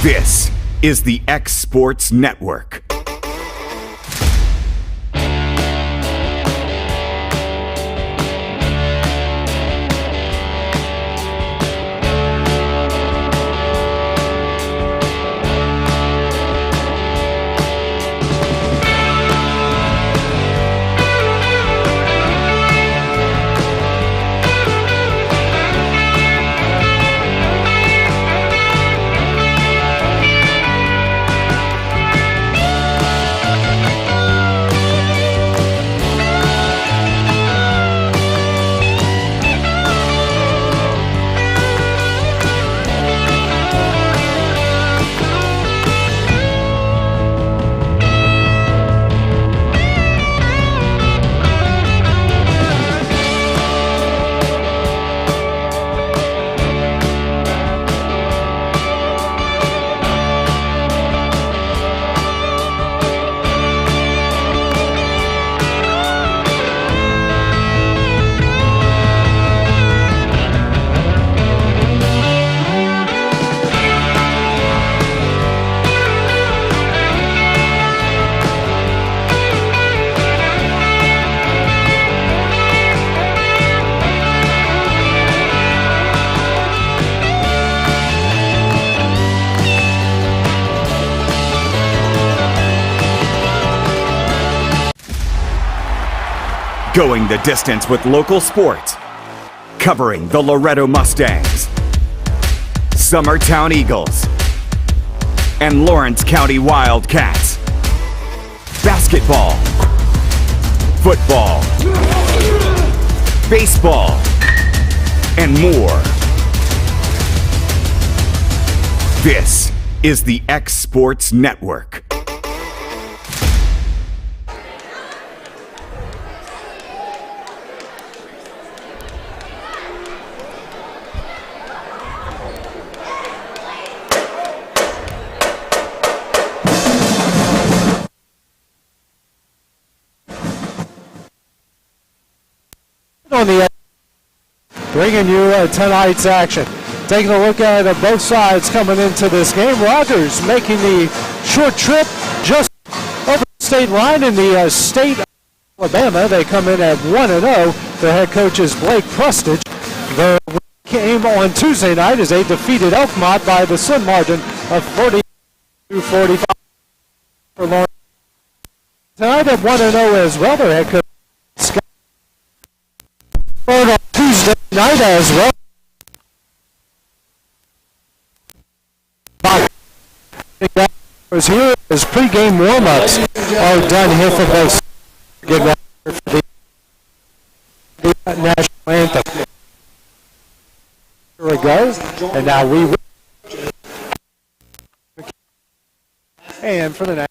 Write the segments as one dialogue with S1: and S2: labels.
S1: This is the X Sports Network. Going the distance with local sports, covering the Loretto Mustangs, Summertown Eagles, and Lawrence County Wildcats. Basketball, football, baseball, and more. This is the X Sports Network.
S2: On the bringing you tonight's action. Taking a look at both sides coming into this game. Rogers making the short trip just over the state line in the state of Alabama. They come in at 1-0. Their head coach is Blake Prustich. Their game on Tuesday night as they defeated Elkmont by the slim margin of 40-45 for Lawrence. Tonight at 1-0 as well. Their head coach on Tuesday night as well. Was here as pregame warm-ups are done here for both. Get ready for the national anthem. Here it goes, and now we will. And for the next.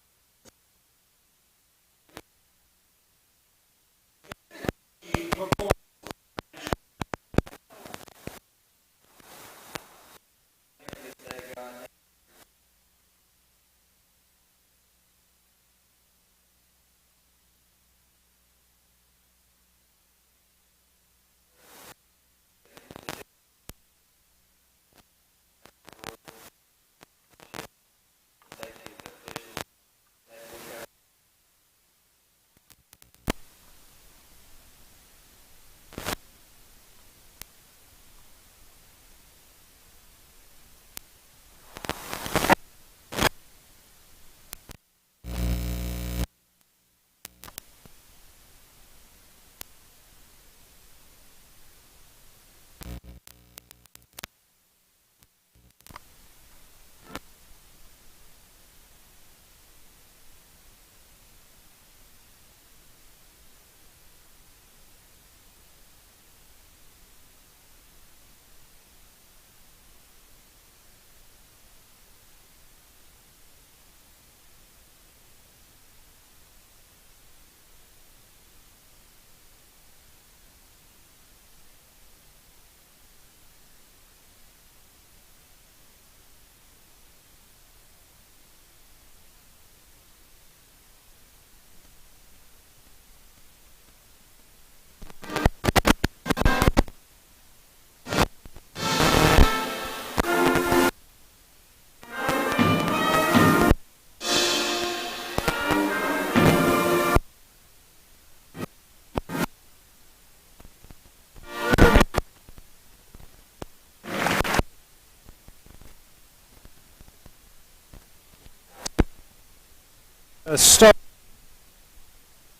S2: start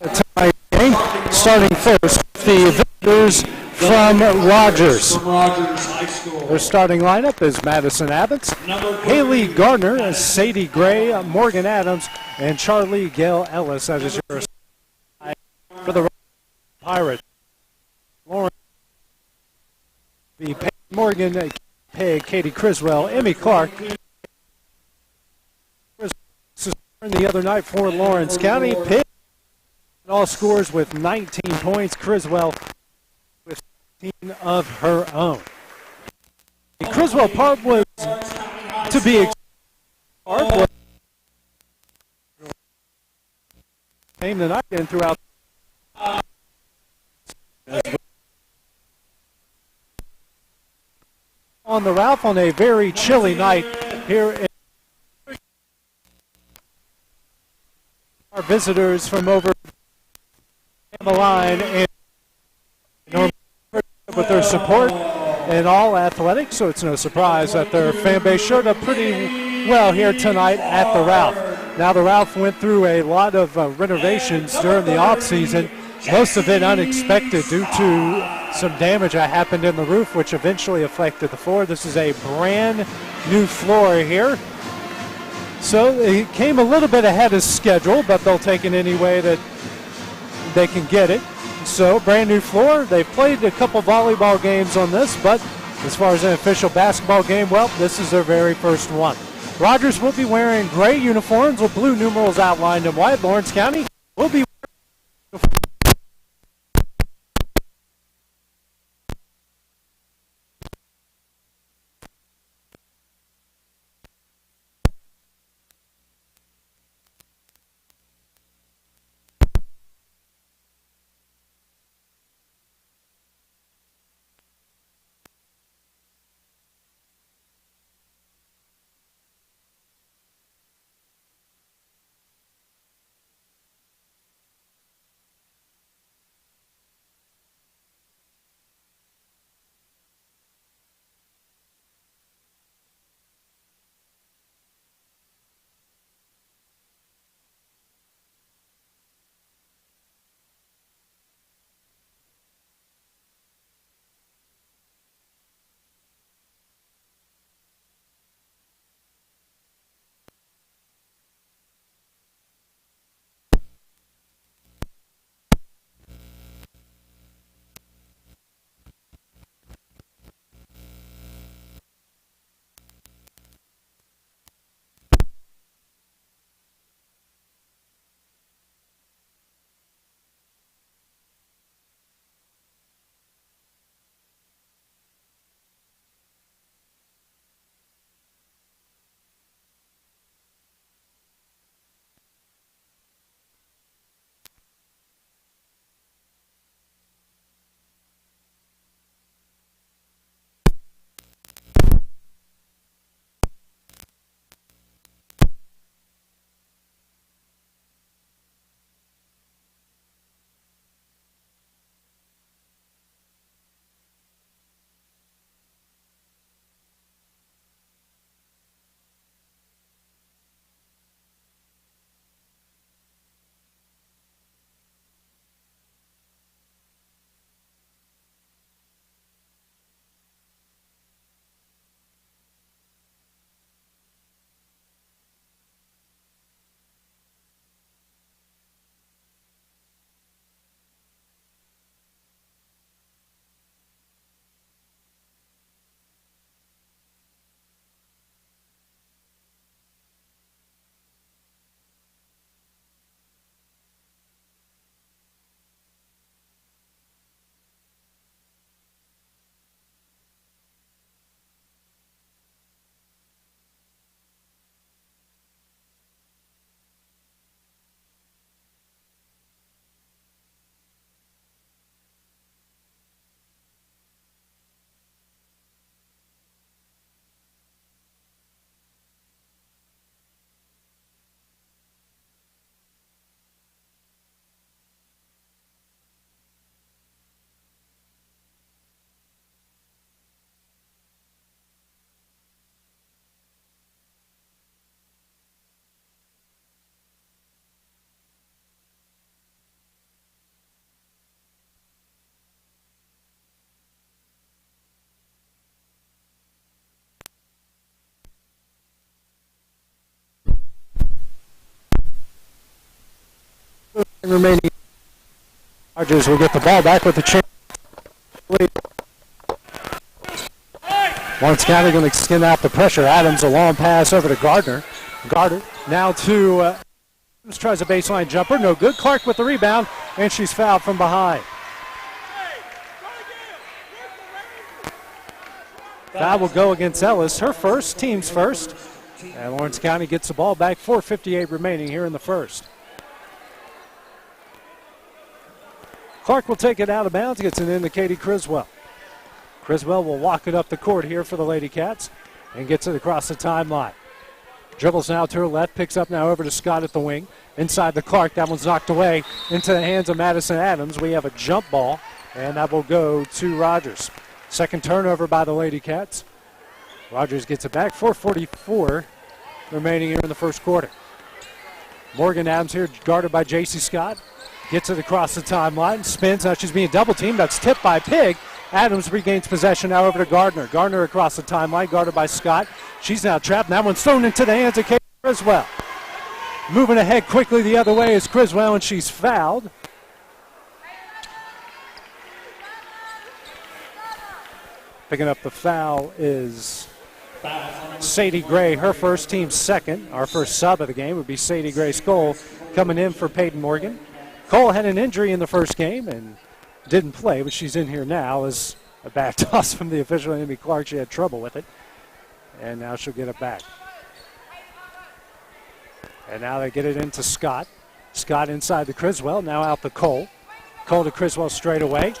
S2: tonight's game. Starting first, the visitors from Rogers. Their starting lineup is Madison Abbots, Haley Gardner, Sadie Gray, Morgan Adams, and Charlie Gail Ellis. That is your for the Pirates. Lauren, the Peyton Morgan, Peg, Katie Criswell, Emmy Clark. The other night for Lawrence County. Pitt all scores with 19 points. Criswell with 15 of her own. The Criswell part was to be expected. Came tonight and throughout. On the Ralph on a very chilly night here in our visitors from over the line and with their support in all athletics, so it's no surprise that their fan base showed up pretty well here tonight at the Ralph. Now the Ralph went through a lot of renovations during the offseason, most of it unexpected due to some damage that happened in the roof, which eventually affected the floor. This is a brand new floor here. So it came a little bit ahead of schedule, but they'll take it any way that they can get it. So brand new floor. They've played a couple volleyball games on this, but as far as an official basketball game, well, this is their very first one. Rogers will be wearing gray uniforms with blue numerals outlined in white. Lawrence County will be remaining. Rogers will get the ball back with the chance. Lawrence County going to extend out the pressure. Adams, a long pass over to Gardner. Gardner now to Adams, tries a baseline jumper. No good. Clark with the rebound, and she's fouled from behind. Foul will go against Ellis. Her first, team's first. And Lawrence County gets the ball back. 4:58 remaining here in the first. Clark will take it out of bounds, gets it into Katie Criswell. Criswell will walk it up the court here for the Lady Cats and gets it across the timeline. Dribbles now to her left, picks up now over to Scott at the wing. Inside the Clark, that one's knocked away into the hands of Madison Adams. We have a jump ball, and that will go to Rogers. Second turnover by the Lady Cats. Rogers gets it back. 4:44 remaining here in the first quarter. Morgan Adams here, guarded by J.C. Scott. Gets it across the timeline, spins. Now she's being double teamed. That's tipped by Pig. Adams regains possession now over to Gardner. Gardner across the timeline, guarded by Scott. She's now trapped. And that one's thrown into the hands of Kate Criswell. Moving ahead quickly the other way is Criswell, and she's fouled. Picking up the foul is Sadie Gray, her first, team second. Our first sub of the game would be Sadie Gray Skoll coming in for Peyton Morgan. Cole had an injury in the first game and didn't play, but she's in here now as a back toss from the official, Amy Clark. She had trouble with it, and now she'll get it back. And now they get it into Scott. Scott inside to Criswell, now out to Cole. Cole to Criswell straight away.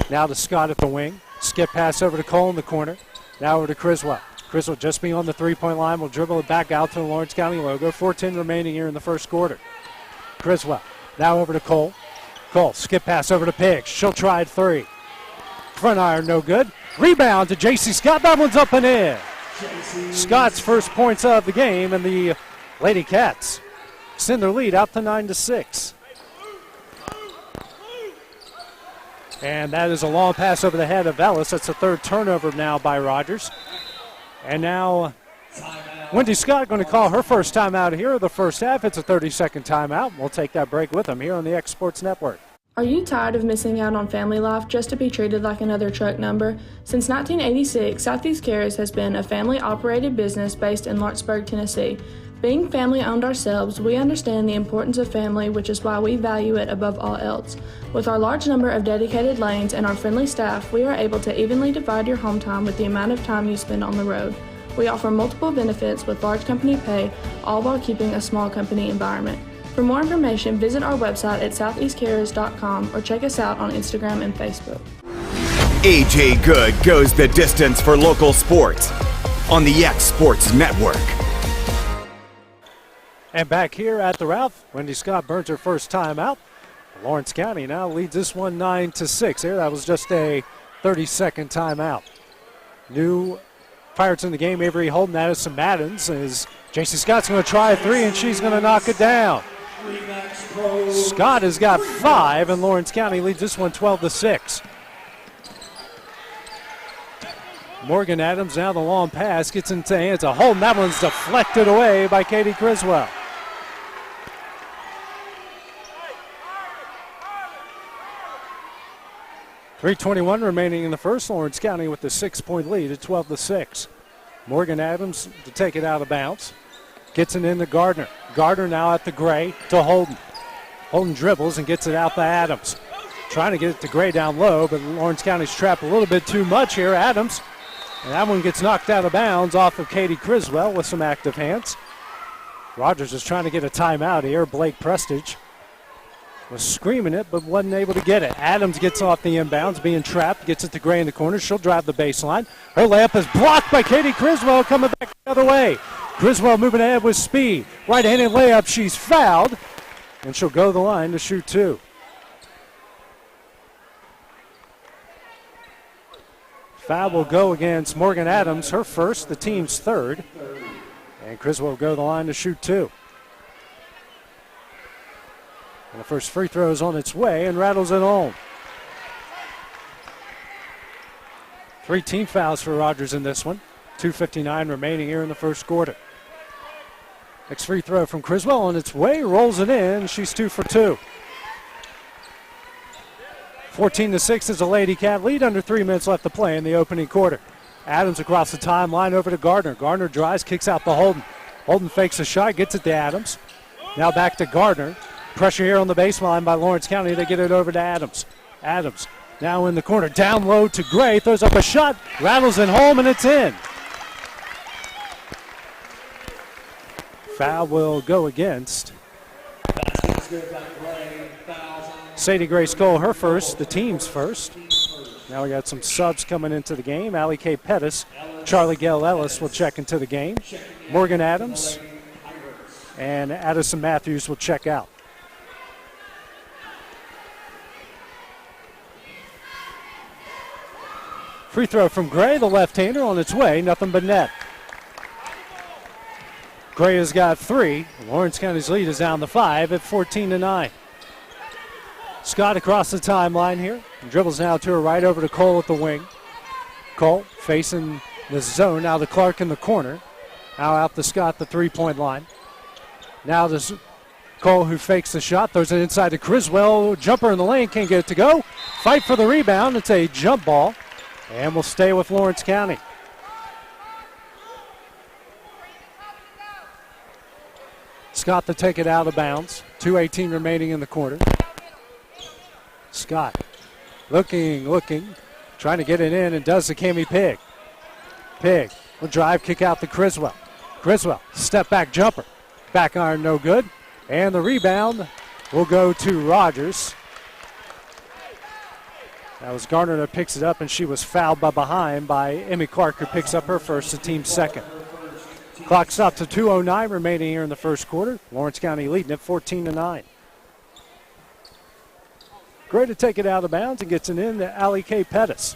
S2: Now to Scott at the wing. Skip pass over to Cole in the corner. Now over to Criswell. Criswell just beyond the three-point line will dribble it back out to the Lawrence County logo. 4:10 remaining here in the first quarter. Criswell now over to Cole. Cole, skip pass over to Piggs. She'll try three. Front iron, no good. Rebound to J.C. Scott. That one's up and in. Scott's first points of the game, and the Lady Cats send their lead out to 9-6. And that is a long pass over the head of Ellis. That's the third turnover now by Rogers. And now Wendy Scott going to call her first timeout here of the first half. It's a 30-second timeout. We'll take that break with them here on the X Sports Network.
S3: Are you tired of missing out on family life just to be treated like another truck number? Since 1986, Southeast Cares has been a family-operated business based in Lawrenceburg, Tennessee. Being family-owned ourselves, we understand the importance of family, which is why we value it above all else. With our large number of dedicated lanes and our friendly staff, we are able to evenly divide your home time with the amount of time you spend on the road. We offer multiple benefits with large company pay, all while keeping a small company environment. For more information, visit our website at southeastcarriers.com or check us out on Instagram and Facebook.
S1: AJ Good goes the distance for local sports on the X Sports Network.
S2: And back here at the Ralph, Wendy Scott burns her first timeout. Lawrence County now leads this one 9-6. There, that was just a 30-second timeout. New Pirates in the game, Avery Holden, Addison Madden, is J.C. Scott's going to try a three, and she's going to knock it down. Scott has got 5, and Lawrence County leads this one 12-6. Morgan Adams now the long pass gets into the hands of Holden. That one's deflected away by Katie Criswell. .321 remaining in the first. Lawrence County with the 6-point lead at 12-6. Morgan Adams to take it out of bounds. Gets it into Gardner. Gardner now at the Gray to Holden. Holden dribbles and gets it out to Adams. Trying to get it to Gray down low, but Lawrence County's trapped a little bit too much here. Adams. And that one gets knocked out of bounds off of Katie Criswell with some active hands. Rogers is trying to get a timeout here. Blake Prestige was screaming it, but wasn't able to get it. Adams gets off the inbounds, being trapped, gets it to Gray in the corner. She'll drive the baseline. Her layup is blocked by Katie Criswell, coming back the other way. Criswell moving ahead with speed. Right-handed layup, she's fouled, and she'll go to the line to shoot 2. Foul will go against Morgan Adams, her first, the team's third. And Criswell will go to the line to shoot 2. And the first free throw is on its way and rattles it home. 3 team fouls for Rogers in this one. 2:59 remaining here in the first quarter. Next free throw from Criswell on its way, rolls it in. She's 2 for 2. 14-6 is a Lady Cat lead, under 3 minutes left to play in the opening quarter. Adams across the timeline over to Gardner. Gardner drives, kicks out to Holden. Holden fakes a shot, gets it to Adams. Now back to Gardner. Pressure here on the baseline by Lawrence County. They get it over to Adams. Adams now in the corner, down low to Gray, throws up a shot, rattles it home, and it's in. Foul will go against Sadie Gray Skoll, her first, the team's first. Now we got some subs coming into the game. Allie K. Pettis, Charlie Gail Ellis will check into the game. Morgan Adams and Addison Matthews will check out. Free throw from Gray, the left-hander, on its way, nothing but net. Gray has got 3. Lawrence County's lead is down to 5 at 14-9. Scott across the timeline here. Dribbles now to her right over to Cole at the wing. Cole facing the zone. Now to Clark in the corner. Now out to Scott, the three-point line. Now to Cole, who fakes the shot, throws it inside to Criswell. Jumper in the lane, can't get it to go. Fight for the rebound. It's a jump ball. And we'll stay with Lawrence County. Scott to take it out of bounds. 2:18 remaining in the quarter. Scott looking, trying to get it in, and does the Cami Pig. Pig will drive, kick out to Criswell. Criswell, step back jumper. Back iron, no good. And the rebound will go to Rogers. That was Gardner that picks it up, and she was fouled behind by Emmy Clark, who picks up her first, the team's second. Clock stopped to 2:09 remaining here in the first quarter. Lawrence County leading at 14-9. Gray to take it out of bounds and gets it in to Allie K. Pettis.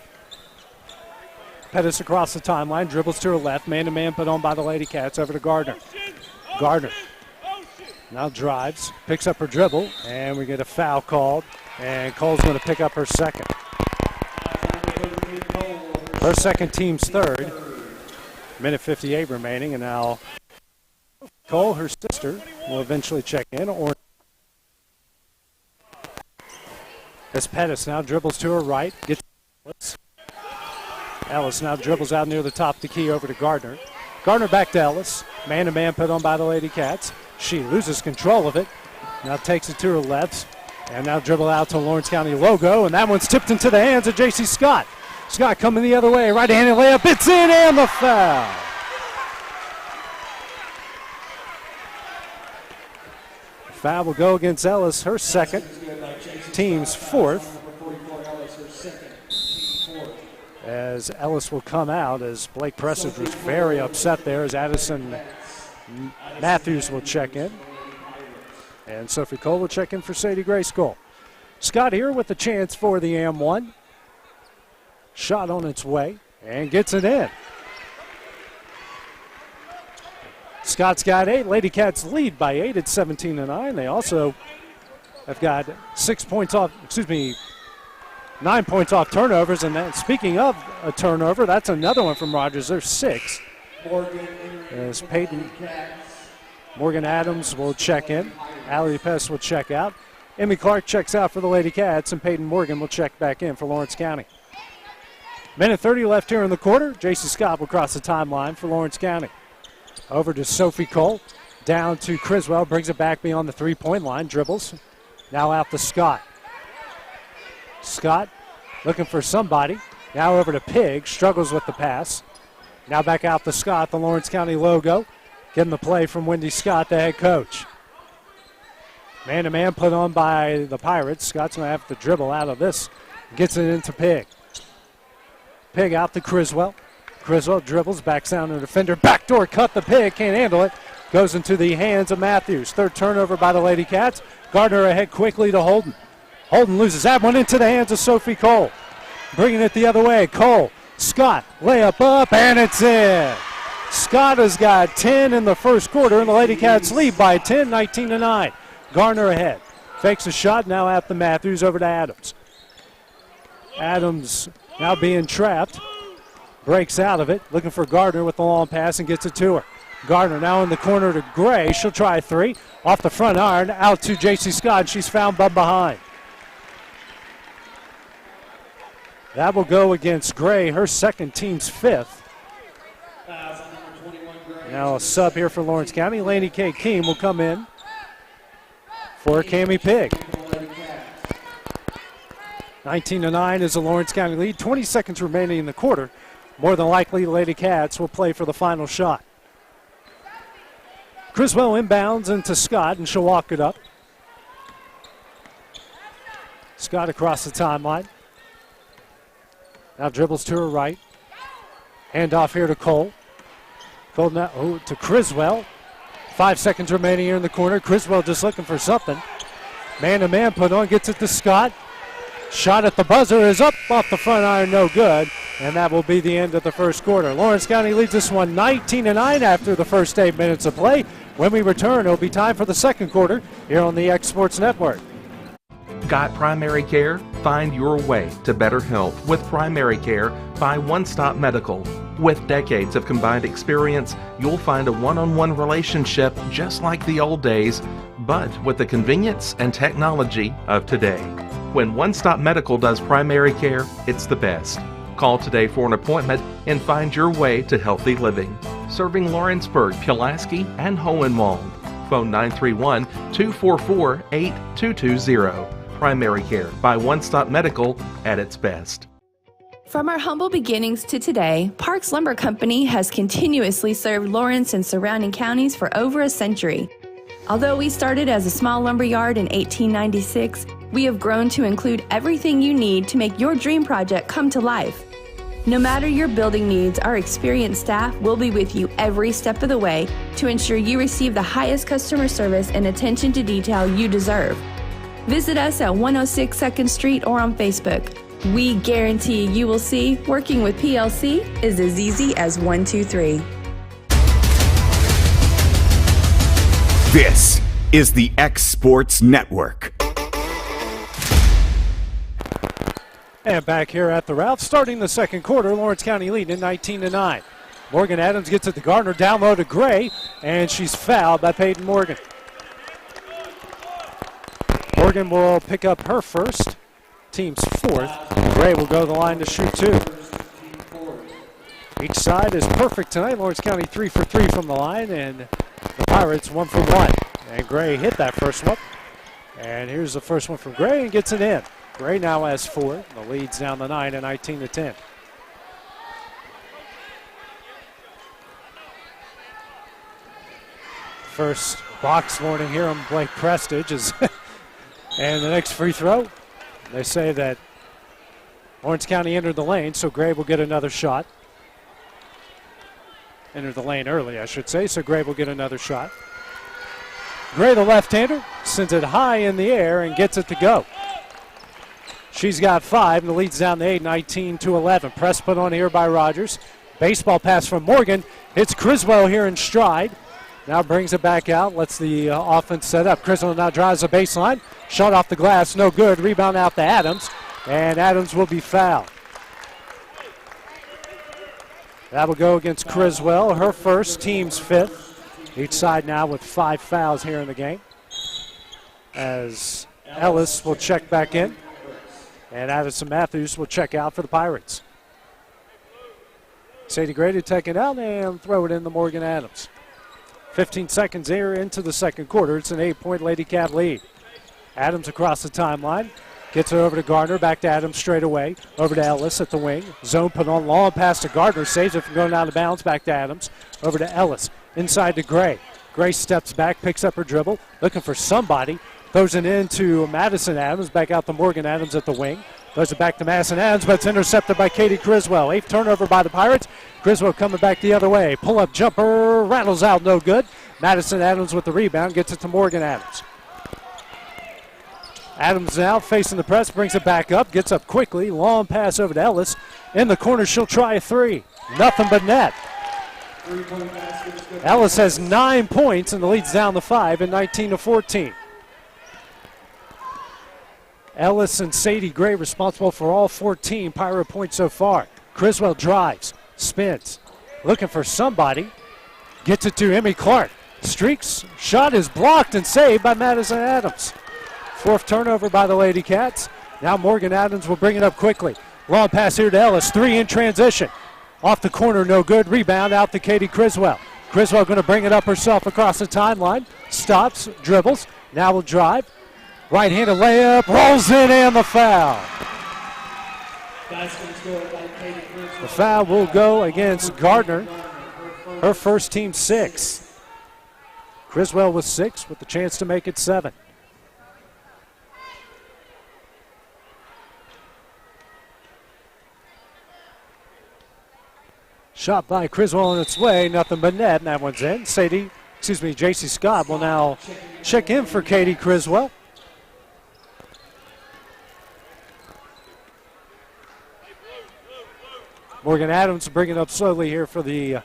S2: Pettis across the timeline, dribbles to her left, man-to-man put on by the Lady Cats, over to Gardner. Gardner now drives, picks up her dribble, and we get a foul called, and Cole's going to pick up her second. Her second, team's third. Minute 58 remaining, and now Cole, her sister, will eventually check in. Or as Pettis now dribbles to her right, gets Ellis. Ellis now dribbles out near the top of the key over to Gardner. Gardner back to Ellis. Man-to-man put on by the Lady Cats. She loses control of it. Now takes it to her left. And now dribble out to Lawrence County logo. And that one's tipped into the hands of J.C. Scott. Scott coming the other way. Right-handed layup. It's in, and the foul. Foul will go against Ellis, her second. Team's fourth. As Ellis will come out, as Blake Prestidge was very upset there, as Addison Matthews will check in. And Sophie Cole will check in for Sadie Gray Skoll. Scott here with the chance for the AM1. Shot on its way and gets it in. Scott's got 8. Lady Cats lead by 8 at 17-9. They also have got 9 points off turnovers. And then, speaking of a turnover, that's another one from Rogers. There's 6. As Morgan Adams will check in. Allie Pettis will check out. Emmy Clark checks out for the Lady Cats, and Peyton Morgan will check back in for Lawrence County. Minute 30 left here in the quarter. J.C. Scott will cross the timeline for Lawrence County. Over to Sophie Cole. Down to Criswell. Brings it back beyond the three-point line. Dribbles. Now out to Scott. Scott looking for somebody. Now over to Pig. Struggles with the pass. Now back out to Scott, the Lawrence County logo. Getting the play from Wendy Scott, the head coach. Man-to-man put on by the Pirates. Scott's going to have to dribble out of this. Gets it into Pig. Pig out to Criswell. Criswell dribbles, backs down to the defender. Backdoor cut, the Pig can't handle it. Goes into the hands of Matthews. Third turnover by the Lady Cats. Gardner ahead quickly to Holden. Holden loses that one into the hands of Sophie Cole. Bringing it the other way. Cole, Scott, layup up, and it's in. Scott has got 10 in the first quarter, and the Lady Cats lead by 10, 19-9. Gardner ahead. Fakes a shot, now at the Matthews, over to Adams. Adams now being trapped. Breaks out of it, looking for Gardner with the long pass and gets it to her. Gardner now in the corner to Gray. She'll try 3. Off the front iron, out to J.C. Scott. She's found but behind. That will go against Gray, her second, team's fifth. Now a sub here for Lawrence County. Laney K. Keem will come in for Cammie Pig. 19-9 is the Lawrence County lead. 20 seconds remaining in the quarter. More than likely, the Lady Cats will play for the final shot. Criswell inbounds into Scott, and she'll walk it up. Scott across the timeline. Now dribbles to her right. Handoff here to Cole. Cole now to Criswell. 5 seconds remaining here in the corner. Criswell just looking for something. Man-to-man put on, gets it to Scott. Shot at the buzzer is up off the front iron, no good. And that will be the end of the first quarter. Lawrence County leads this one 19-9 after the first 8 minutes of play. When we return, it'll be time for the second quarter here on the X Sports Network.
S4: Got primary care? Find your way to better health with Primary Care by One Stop Medical. With decades of combined experience, you'll find a one-on-one relationship just like the old days, but with the convenience and technology of today. When One Stop Medical does primary care, it's the best. Call today for an appointment and find your way to healthy living. Serving Lawrenceburg, Pulaski, and Hohenwald. Phone 931-244-8220. Primary Care by One Stop Medical at its best.
S5: From our humble beginnings to today, Parks Lumber Company has continuously served Lawrence and surrounding counties for over a century. Although we started as a small lumber yard in 1896, we have grown to include everything you need to make your dream project come to life. No matter your building needs, our experienced staff will be with you every step of the way to ensure you receive the highest customer service and attention to detail you deserve. Visit us at 106 2nd Street or on Facebook. We guarantee you will see working with PLC is as easy as 1, 2, 3.
S1: This is the X Sports Network.
S2: And back here at the Ralph, starting the second quarter, Lawrence County leading 19-9. Morgan Adams gets it to Gardner, down low to Gray, and she's fouled by Peyton Morgan. Morgan will pick up her first, team's fourth. Gray will go to the line to shoot two. Each side is perfect tonight. Lawrence County 3 for 3 from the line, and the Pirates 1 for 1. And Gray hit that first one. And here's the first one from Gray and gets it in. Gray now has 4. The lead's down to 9 and 19-10. First box warning here on Blake Prestige is and the next free throw. They say that Lawrence County entered the lane, so Gray will get another shot. Entered the lane early, I should say, so Gray will get another shot. Gray, the left-hander, sends it high in the air and gets it to go. She's got 5, and the lead's down to 8, 19-11. Press put on here by Rogers. Baseball pass from Morgan. Hits Criswell here in stride. Now brings it back out, lets the offense set up. Criswell now drives the baseline. Shot off the glass, no good. Rebound out to Adams, and Adams will be fouled. That will go against Criswell, her first, team's fifth. Each side now with 5 fouls here in the game. As Ellis will check back in, and Addison Matthews will check out for the Pirates. Sadie Gray to take it out and throw it in to Morgan Adams. 15 seconds here into the second quarter. It's an 8-point Lady Cat lead. Adams across the timeline. Gets it over to Gardner. Back to Adams straight away. Over to Ellis at the wing. Zone put on long pass to Gardner. Saves it from going out of bounds. Back to Adams. Over to Ellis. Inside to Gray. Gray steps back. Picks up her dribble. Looking for somebody. Throws it into Madison Adams. Back out to Morgan Adams at the wing. Throws it back to Madison Adams, but it's intercepted by Katie Criswell. 8th turnover by the Pirates. Criswell coming back the other way. Pull-up jumper, rattles out, no good. Madison Adams with the rebound, gets it to Morgan Adams. Adams now facing the press, brings it back up, gets up quickly. Long pass over to Ellis. In the corner, she'll try a 3. Nothing but net. Ellis has 9 points, and the lead's down to 5 and 19-14. Ellis and Sadie Gray responsible for all 14 Pirate points so far. Criswell drives, spins, looking for somebody. Gets it to Emmy Clark. Streaks, shot is blocked and saved by Madison Adams. 4th turnover by the Lady Cats. Now Morgan Adams will bring it up quickly. Long pass here to Ellis. 3 in transition. Off the corner, no good. Rebound out to Katie Criswell. Criswell going to bring it up herself across the timeline. Stops, dribbles. Now will drive. Right-handed layup, rolls in, and the foul. The foul will go against Gardner. Her first, team 6. Criswell with 6 with the chance to make it 7. Shot by Criswell on its way, nothing but net, and that one's in. JC Scott will now check in for Katie Criswell. Morgan Adams bringing up slowly here for the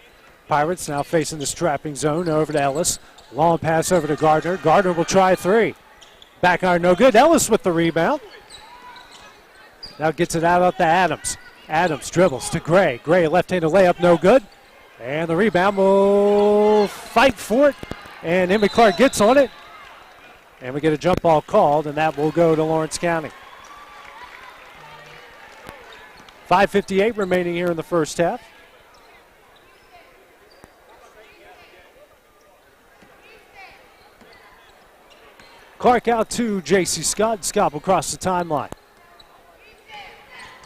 S2: Pirates, now facing the strapping zone. Over to Ellis. Long pass over to Gardner. Gardner will try 3. Back iron, no good. Ellis with the rebound. Now gets it out up to Adams. Adams dribbles to Gray. Gray left-handed layup, no good. And the rebound will fight for it. And Emmy Clark gets on it. And we get a jump ball called, and that will go to Lawrence County. 5:58 remaining here in the first half. Clark out to J.C. Scott. Scott will cross the timeline.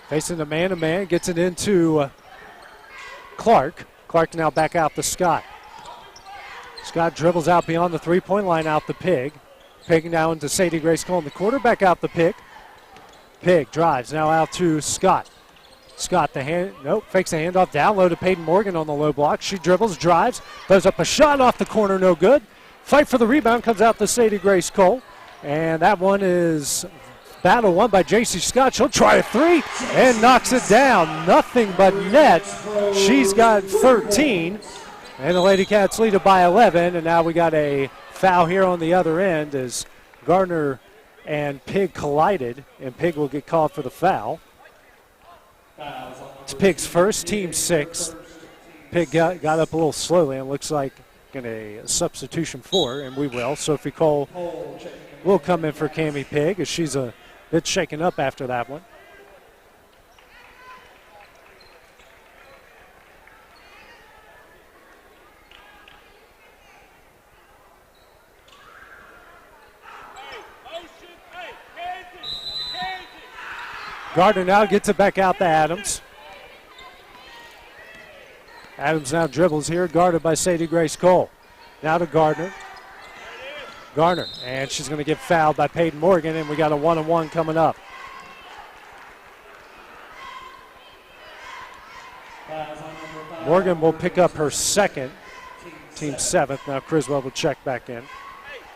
S2: Facing the man-to-man, gets it into Clark. Clark now back out to Scott. Scott dribbles out beyond the three-point line out to Pig. Pig now into Sadie Grace Cole in the quarter, back out to Pig. Pig drives now out to Scott. Scott fakes the handoff down low to Peyton Morgan on the low block. She dribbles, drives, throws up a shot off the corner, no good. Fight for the rebound comes out to Sadie Grace Cole. And that one is battle won by J.C. Scott. She'll try a 3 and knocks it down. Nothing but net. She's got 13. And the Lady Cats lead it by 11. And now we got a foul here on the other end as Gardner and Pig collided. And Pig will get called for the foul. It's Pig's first, team 6. Pig got up a little slowly and looks like a substitution for her, and we will. Sophie Cole will come in for Cammie Pig as she's a bit shaken up after that one. Gardner now gets it back out to Adams. Adams now dribbles here, guarded by Sadie Grace Cole. Now to Gardner. Gardner, and she's going to get fouled by Peyton Morgan, and we got a 1-on-1 coming up. Morgan will pick up her second, team 7th. Now Criswell will check back in.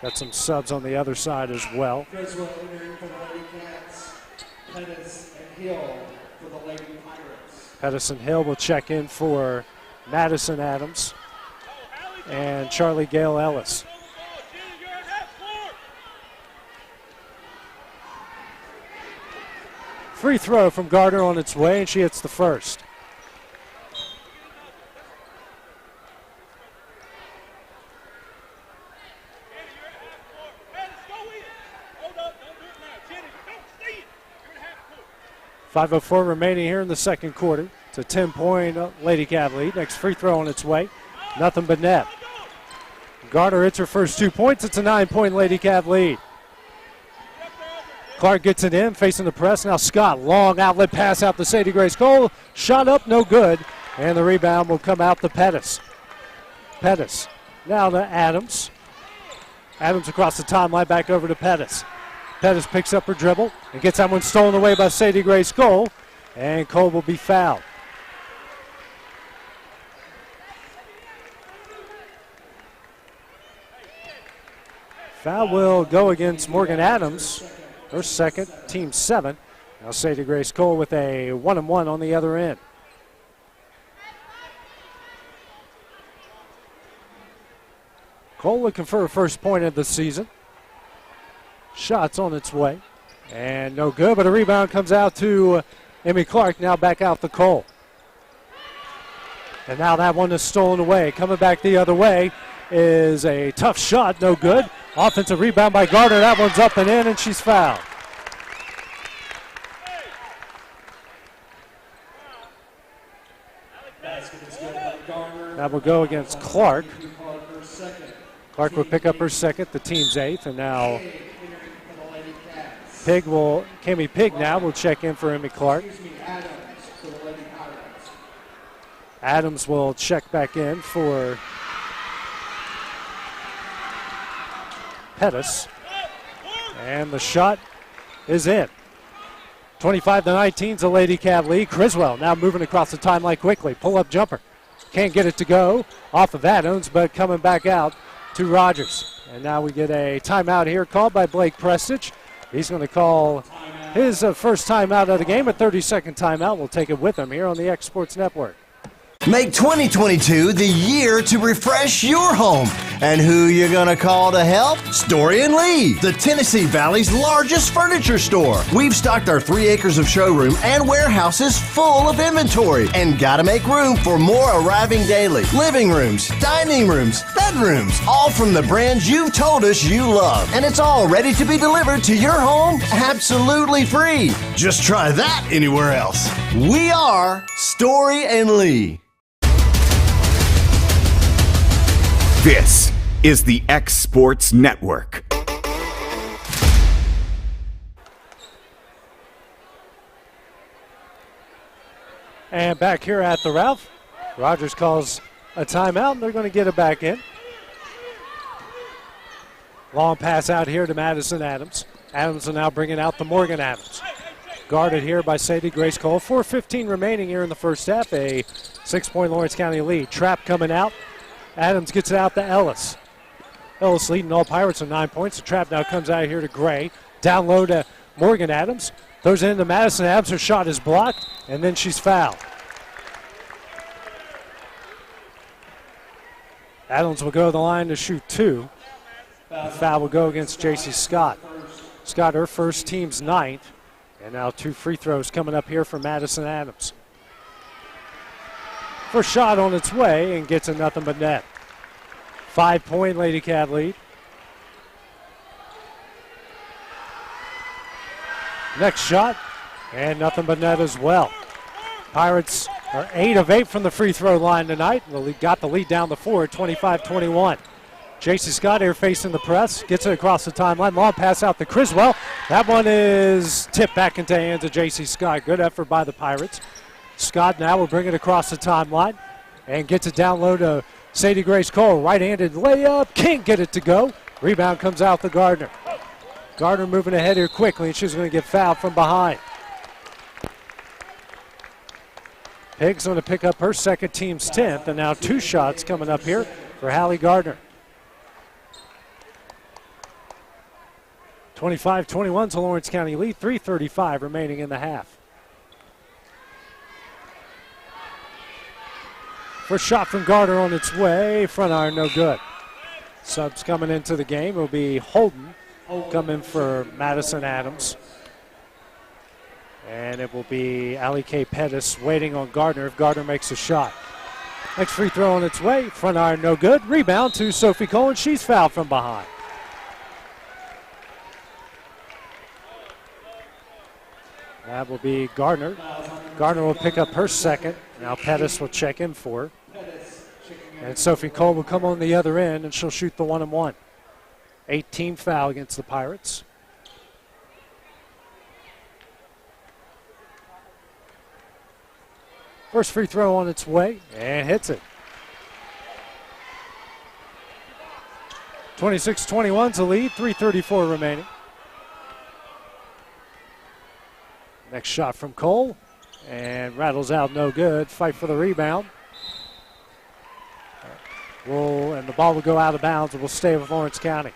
S2: Got some subs on the other side as well.
S6: Criswell entering for the Lady Cats. Pettis and Hill for the Lady Pirates.
S2: Pettis and Hill will check in for Madison Adams and Charlie Gale Ellis. Free throw from Gardner on its way, and she hits the first. .504 remaining here in the second quarter. It's a 10-point Lady Cat lead. Next free throw on its way. Nothing but net. Gardner hits her first 2 points. It's a 9-point Lady Cat lead. Clark gets it in, facing the press. Now Scott, long outlet pass out to Sadie Grace Cole. Shot up, no good. And the rebound will come out to Pettis. Pettis now to Adams. Adams across the timeline, back over to Pettis. Pettis picks up her dribble and gets that one stolen away by Sadie Grace Cole. And Cole will be fouled. Foul will go against Morgan Adams. Her second, team 7. Now Sadie Grace Cole with a 1-on-1 on the other end. Cole looking for her first point of the season. Shots on its way. And no good, but a rebound comes out to Emmy Clark, now back out to Cole. And now that one is stolen away. Coming back the other way is a tough shot, no good. Offensive rebound by Gardner. That one's up and in, and she's fouled. That will go against Clark. Clark will pick up her second, the team's 8th, and now Kami Pig now will check in for Emmy Clark. Adams will check back in for Pettis. And the shot is in. 25-19 is the Lady Cav lead. Criswell now moving across the timeline quickly. Pull-up jumper. Can't get it to go off of Adams, but coming back out to Rogers. And now we get a timeout here called by Blake Prestige. He's going to call his first timeout of the game, a 30-second timeout. We'll take it with him here on the X Sports Network.
S7: Make 2022 the year to refresh your home. And who you gonna call to help? Story & Lee, the Tennessee Valley's largest furniture store. We've stocked our 3 acres of showroom and warehouses full of inventory. And gotta make room for more arriving daily. Living rooms, dining rooms, bedrooms, all from the brands you've told us you love. And it's all ready to be delivered to your home absolutely free. Just try that anywhere else. We are Story & Lee.
S1: This is the X Sports Network.
S2: And back here at the Ralph, Rogers calls a timeout, and they're going to get it back in. Long pass out here to Madison Adams. Adams will now bring it out to Morgan Adams. Guarded here by Sadie Grace Cole. 4:15 remaining here in the first half. A 6-point Lawrence County lead. Trap coming out. Adams gets it out to Ellis. Ellis leading all Pirates with 9 points. The trap now comes out here to Gray. Down low to Morgan Adams. Throws it into Madison Adams. Her shot is blocked, and then she's fouled. Adams will go to the line to shoot 2. The foul will go against J.C. Scott. Scott, her first, team's 9th. And now 2 free throws coming up here for Madison Adams. First shot on its way and gets a nothing but net. 5-point Lady Cav lead. Next shot, and nothing but net as well. Pirates are 8 of 8 from the free throw line tonight. The lead got the lead down to 4 at 25-21. J.C. Scott here facing the press, gets it across the timeline. Long pass out to Criswell. That one is tipped back into the hands of J.C. Scott. Good effort by the Pirates. Scott now will bring it across the timeline and gets it down low to Sadie Grace Cole. Right-handed layup, can't get it to go. Rebound comes out to Gardner. Gardner moving ahead here quickly, and she's going to get fouled from behind. Pig's going to pick up her second, team's 10th, and now 2 shots coming up here for Hallie Gardner. 25-21 to Lawrence County lead, 3:35 remaining in the half. First shot from Gardner on its way, front iron no good. Subs coming into the game will be Holden coming for Madison Adams. And it will be Allie K. Pettis waiting on Gardner if Gardner makes a shot. Next free throw on its way, front iron no good. Rebound to Sophie Cole, and she's fouled from behind. That will be Gardner. Gardner will pick up her second. Now Pettis will check in for her. And Sophie Cole will come on the other end, and she'll shoot the 1-and-1. 18 foul against the Pirates. First free throw on its way, and hits it. 26-21's the lead, 3:34 remaining. Next shot from Cole, and rattles out no good. Fight for the rebound. And the ball will go out of bounds and will stay with Lawrence County.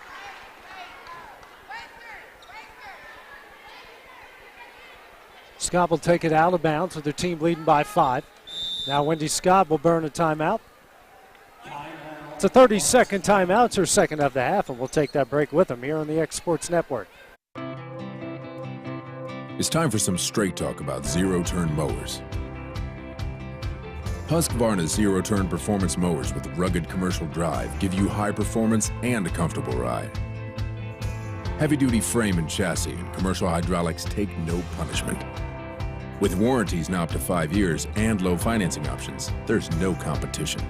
S2: Scott will take it out of bounds with their team leading by 5. Now Wendy Scott will burn a timeout. It's a 30-second timeout. It's her second of the half, and we'll take that break with them here on the X Sports Network.
S8: It's time for some straight talk about zero-turn mowers. Husqvarna's zero-turn performance mowers with rugged commercial drive give you high performance and a comfortable ride. Heavy-duty frame and chassis and commercial hydraulics take no punishment. With warranties now up to 5 years and low financing options, there's no competition.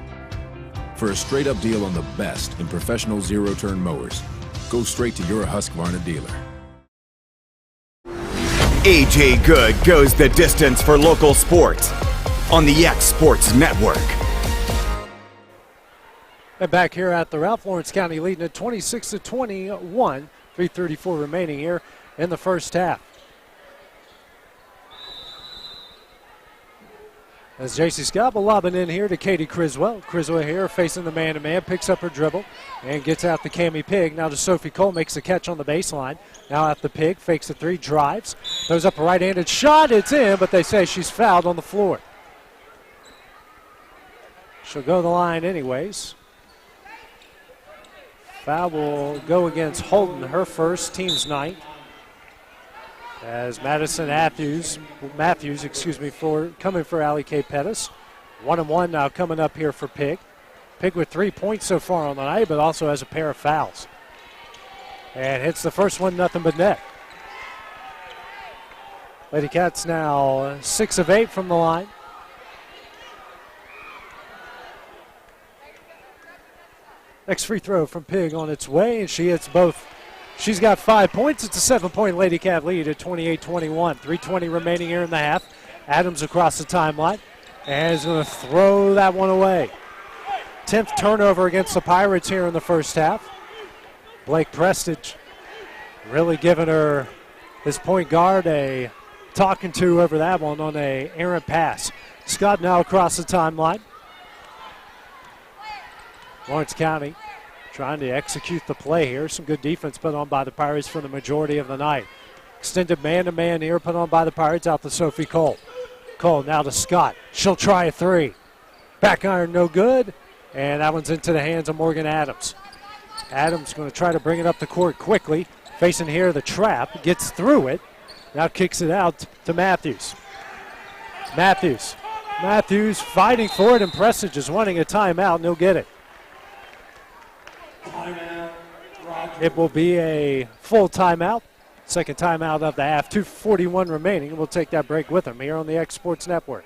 S8: For a straight-up deal on the best in professional zero-turn mowers, go straight to your Husqvarna dealer.
S1: AJ Good goes the distance for local sports on the X Sports Network.
S2: And back here at the Ralph, Lawrence County leading at 26-21, 3:34 remaining here in the first half. As J.C. Scott will lob it in here to Katie Criswell. Criswell here facing the man-to-man, picks up her dribble and gets out to Cammie Pigg. Now to Sophie Cole, makes the catch on the baseline. Now at the Pigg, fakes the three, drives, throws up a right-handed shot. It's in, but they say she's fouled on the floor. She'll go to the line anyways. Foul will go against Holden, her first, team's ninth. As Madison Matthews, coming for Allie K. Pettis. 1-1 now coming up here for Pigg. Pigg with 3 points so far on the night, but also has a pair of fouls. And hits the first one, nothing but net. Lady Cats now 6 of 8 from the line. Next free throw from Pigg on its way, and she hits both. She's got 5 points. It's a 7-point Lady Cat lead at 28-21. 3:20 remaining here in the half. Adams across the timeline and is going to throw that one away. 10th turnover against the Pirates here in the first half. Blake Prestige really giving her, his point guard, a talking to over that one on a errant pass. Scott now across the timeline. Lawrence County trying to execute the play here. Some good defense put on by the Pirates for the majority of the night. Extended man-to-man here put on by the Pirates out to Sophie Cole. Cole now to Scott. She'll try a three. Back iron no good. And that one's into the hands of Morgan Adams. Adams going to try to bring it up the court quickly. Facing here the trap. Gets through it. Now kicks it out to Matthews. Matthews fighting for it, and Prestige is wanting a timeout, and he'll get it. It will be a full timeout. Second timeout of the half. 2:41 remaining. We'll take that break with them here on the X Sports Network.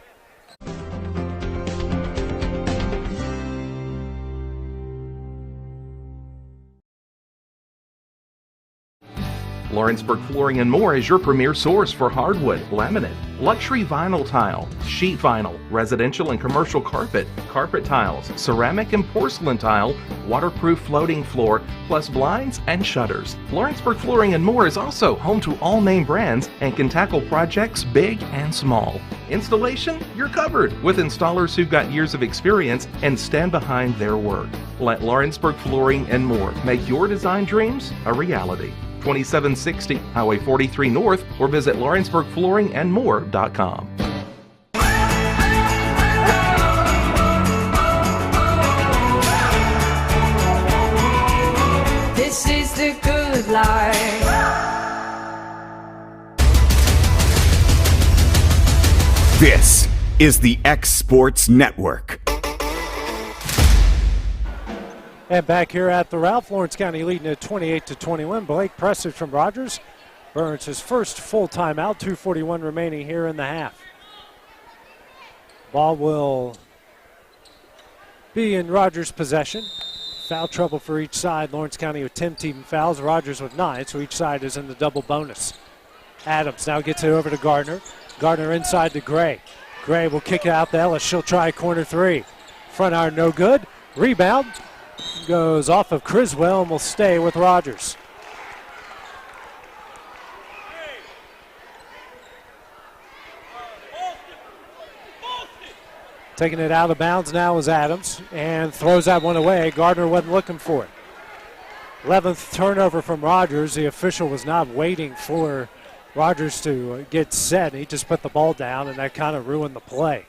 S4: Lawrenceburg Flooring and More is your premier source for hardwood, laminate, luxury vinyl tile, sheet vinyl, residential and commercial carpet, carpet tiles, ceramic and porcelain tile, waterproof floating floor, plus blinds and shutters. Lawrenceburg Flooring and More is also home to all name brands and can tackle projects big and small. Installation? You're covered with installers who've got years of experience and stand behind their work. Let Lawrenceburg Flooring and More make your design dreams a reality. 2760 Highway 43 North, or visit LawrenceburgFlooringandMore.com.
S9: This is the good life.
S1: This is the X Sports Network.
S2: And back here at the Ralph, Lawrence County leading at 28-21. Blake Prestige from Rogers burns his first full timeout. 2:41 remaining here in the half. Ball will be in Rogers' possession. Foul trouble for each side. Lawrence County with 10 team fouls. Rogers with 9, so each side is in the double bonus. Adams now gets it over to Gardner. Gardner inside to Gray. Gray will kick it out to Ellis. She'll try corner three. Front iron no good. Rebound goes off of Criswell and will stay with Rogers. Taking it out of bounds now is Adams and throws that one away. Gardner wasn't looking for it. 11th turnover from Rogers. The official was not waiting for Rogers to get set. He just put the ball down, and that kind of ruined the play.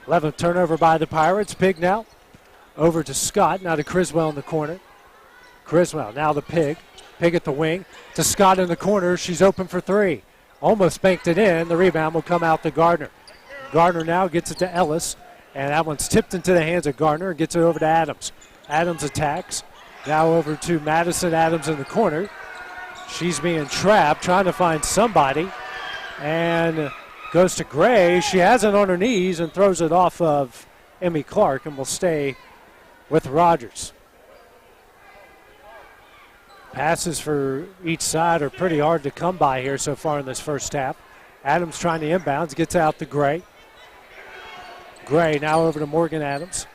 S2: 11th turnover by the Pirates. Pigg now over to Scott. Now to Criswell in the corner. Criswell now to Pigg. Pigg at the wing. To Scott in the corner. She's open for three. Almost banked it in. The rebound will come out to Gardner. Gardner now gets it to Ellis. And that one's tipped into the hands of Gardner and gets it over to Adams. Adams attacks. Now over to Madison Adams in the corner. She's being trapped, trying to find somebody. And goes to Gray. She has it on her knees and throws it off of Emmy Clark and will stay with Rogers. Passes for each side are pretty hard to come by here so far in this first half. Adams trying to inbounds, gets out to Gray. Gray now over to Morgan Adams.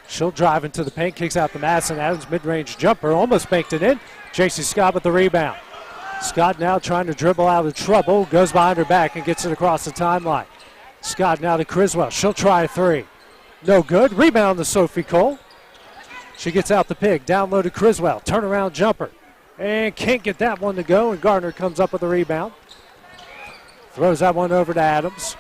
S2: She'll drive into the paint, kicks out to Madison Adams, mid-range jumper, almost banked it in. J.C. Scott with the rebound. Scott now trying to dribble out of trouble, goes behind her back and gets it across the timeline. Scott now to Criswell. She'll try a three. No good. Rebound to Sophie Cole. She gets out the pig. Down low to Criswell. Turnaround jumper. And can't get that one to go, and Gardner comes up with the rebound. Throws that one over to Adams.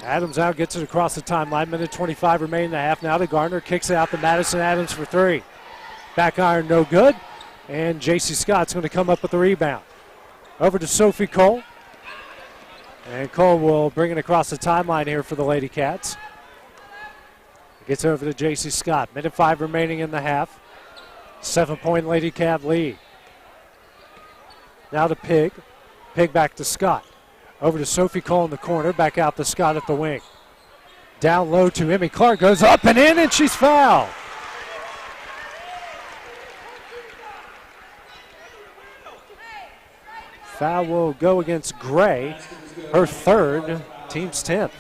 S2: Adams out, gets it across the timeline. Minute 25 remaining in the half now to Gardner. Kicks it out to Madison Adams for three. Back iron, no good. And J.C. Scott's going to come up with the rebound. Over to Sophie Cole. And Cole will bring it across the timeline here for the Lady Cats. Gets over to J.C. Scott. Minute 5 remaining in the half. 7-point Lady Cat lead. Now to Pig. Pig back to Scott. Over to Sophie Cole in the corner. Back out to Scott at the wing. Down low to Emmy Clark. Goes up and in, and she's fouled. Foul will go against Gray. Her third, team's 10th.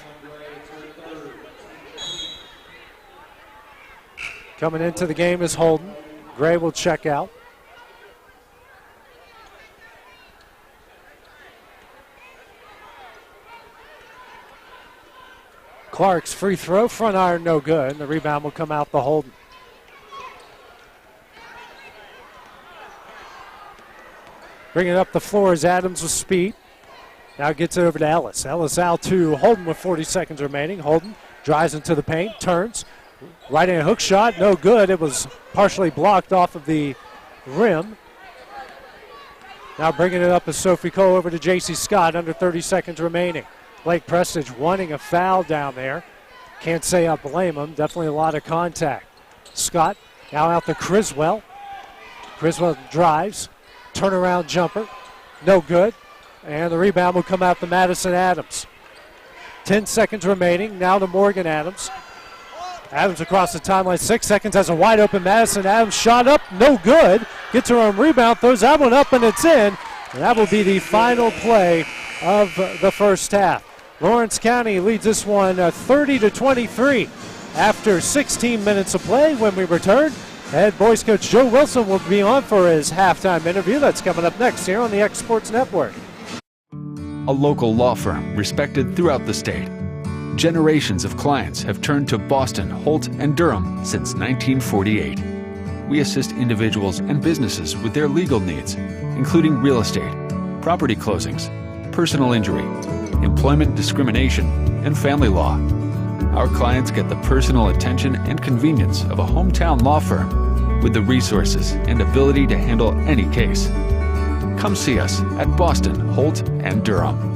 S2: Coming into the game is Holden. Gray will check out. Clark's free throw, front iron, no good. And the rebound will come out to Holden. Bringing up the floor is Adams with speed. Now gets it over to Ellis. Ellis out to Holden with 40 seconds remaining. Holden drives into the paint, turns. Right-hand hook shot, no good. It was partially blocked off of the rim. Now bringing it up is Sophie Cole over to J.C. Scott, under 30 seconds remaining. Blake Prestage wanting a foul down there. Can't say I blame him. Definitely a lot of contact. Scott now out to Criswell. Criswell drives. Turnaround jumper. No good. And the rebound will come out to Madison Adams. 10 seconds remaining. Now to Morgan Adams. Adams across the timeline. 6 seconds. Has a wide open Madison Adams. Shot up. No good. Gets her own rebound. Throws that one up and it's in. And that will be the final play of the first half. Lawrence County leads this one 30-23 after 16 minutes of play. When we return, head boys coach Joe Wilson will be on for his halftime interview. That's coming up next here on the X Sports Network.
S10: A local law firm respected throughout the state. Generations of clients have turned to Boston, Holt, and Durham since 1948. We assist individuals and businesses with their legal needs, including real estate, property closings, personal injury, employment discrimination, and family law. Our clients get the personal attention and convenience of a hometown law firm with the resources and ability to handle any case. Come see us at Boston, Holt, and Durham.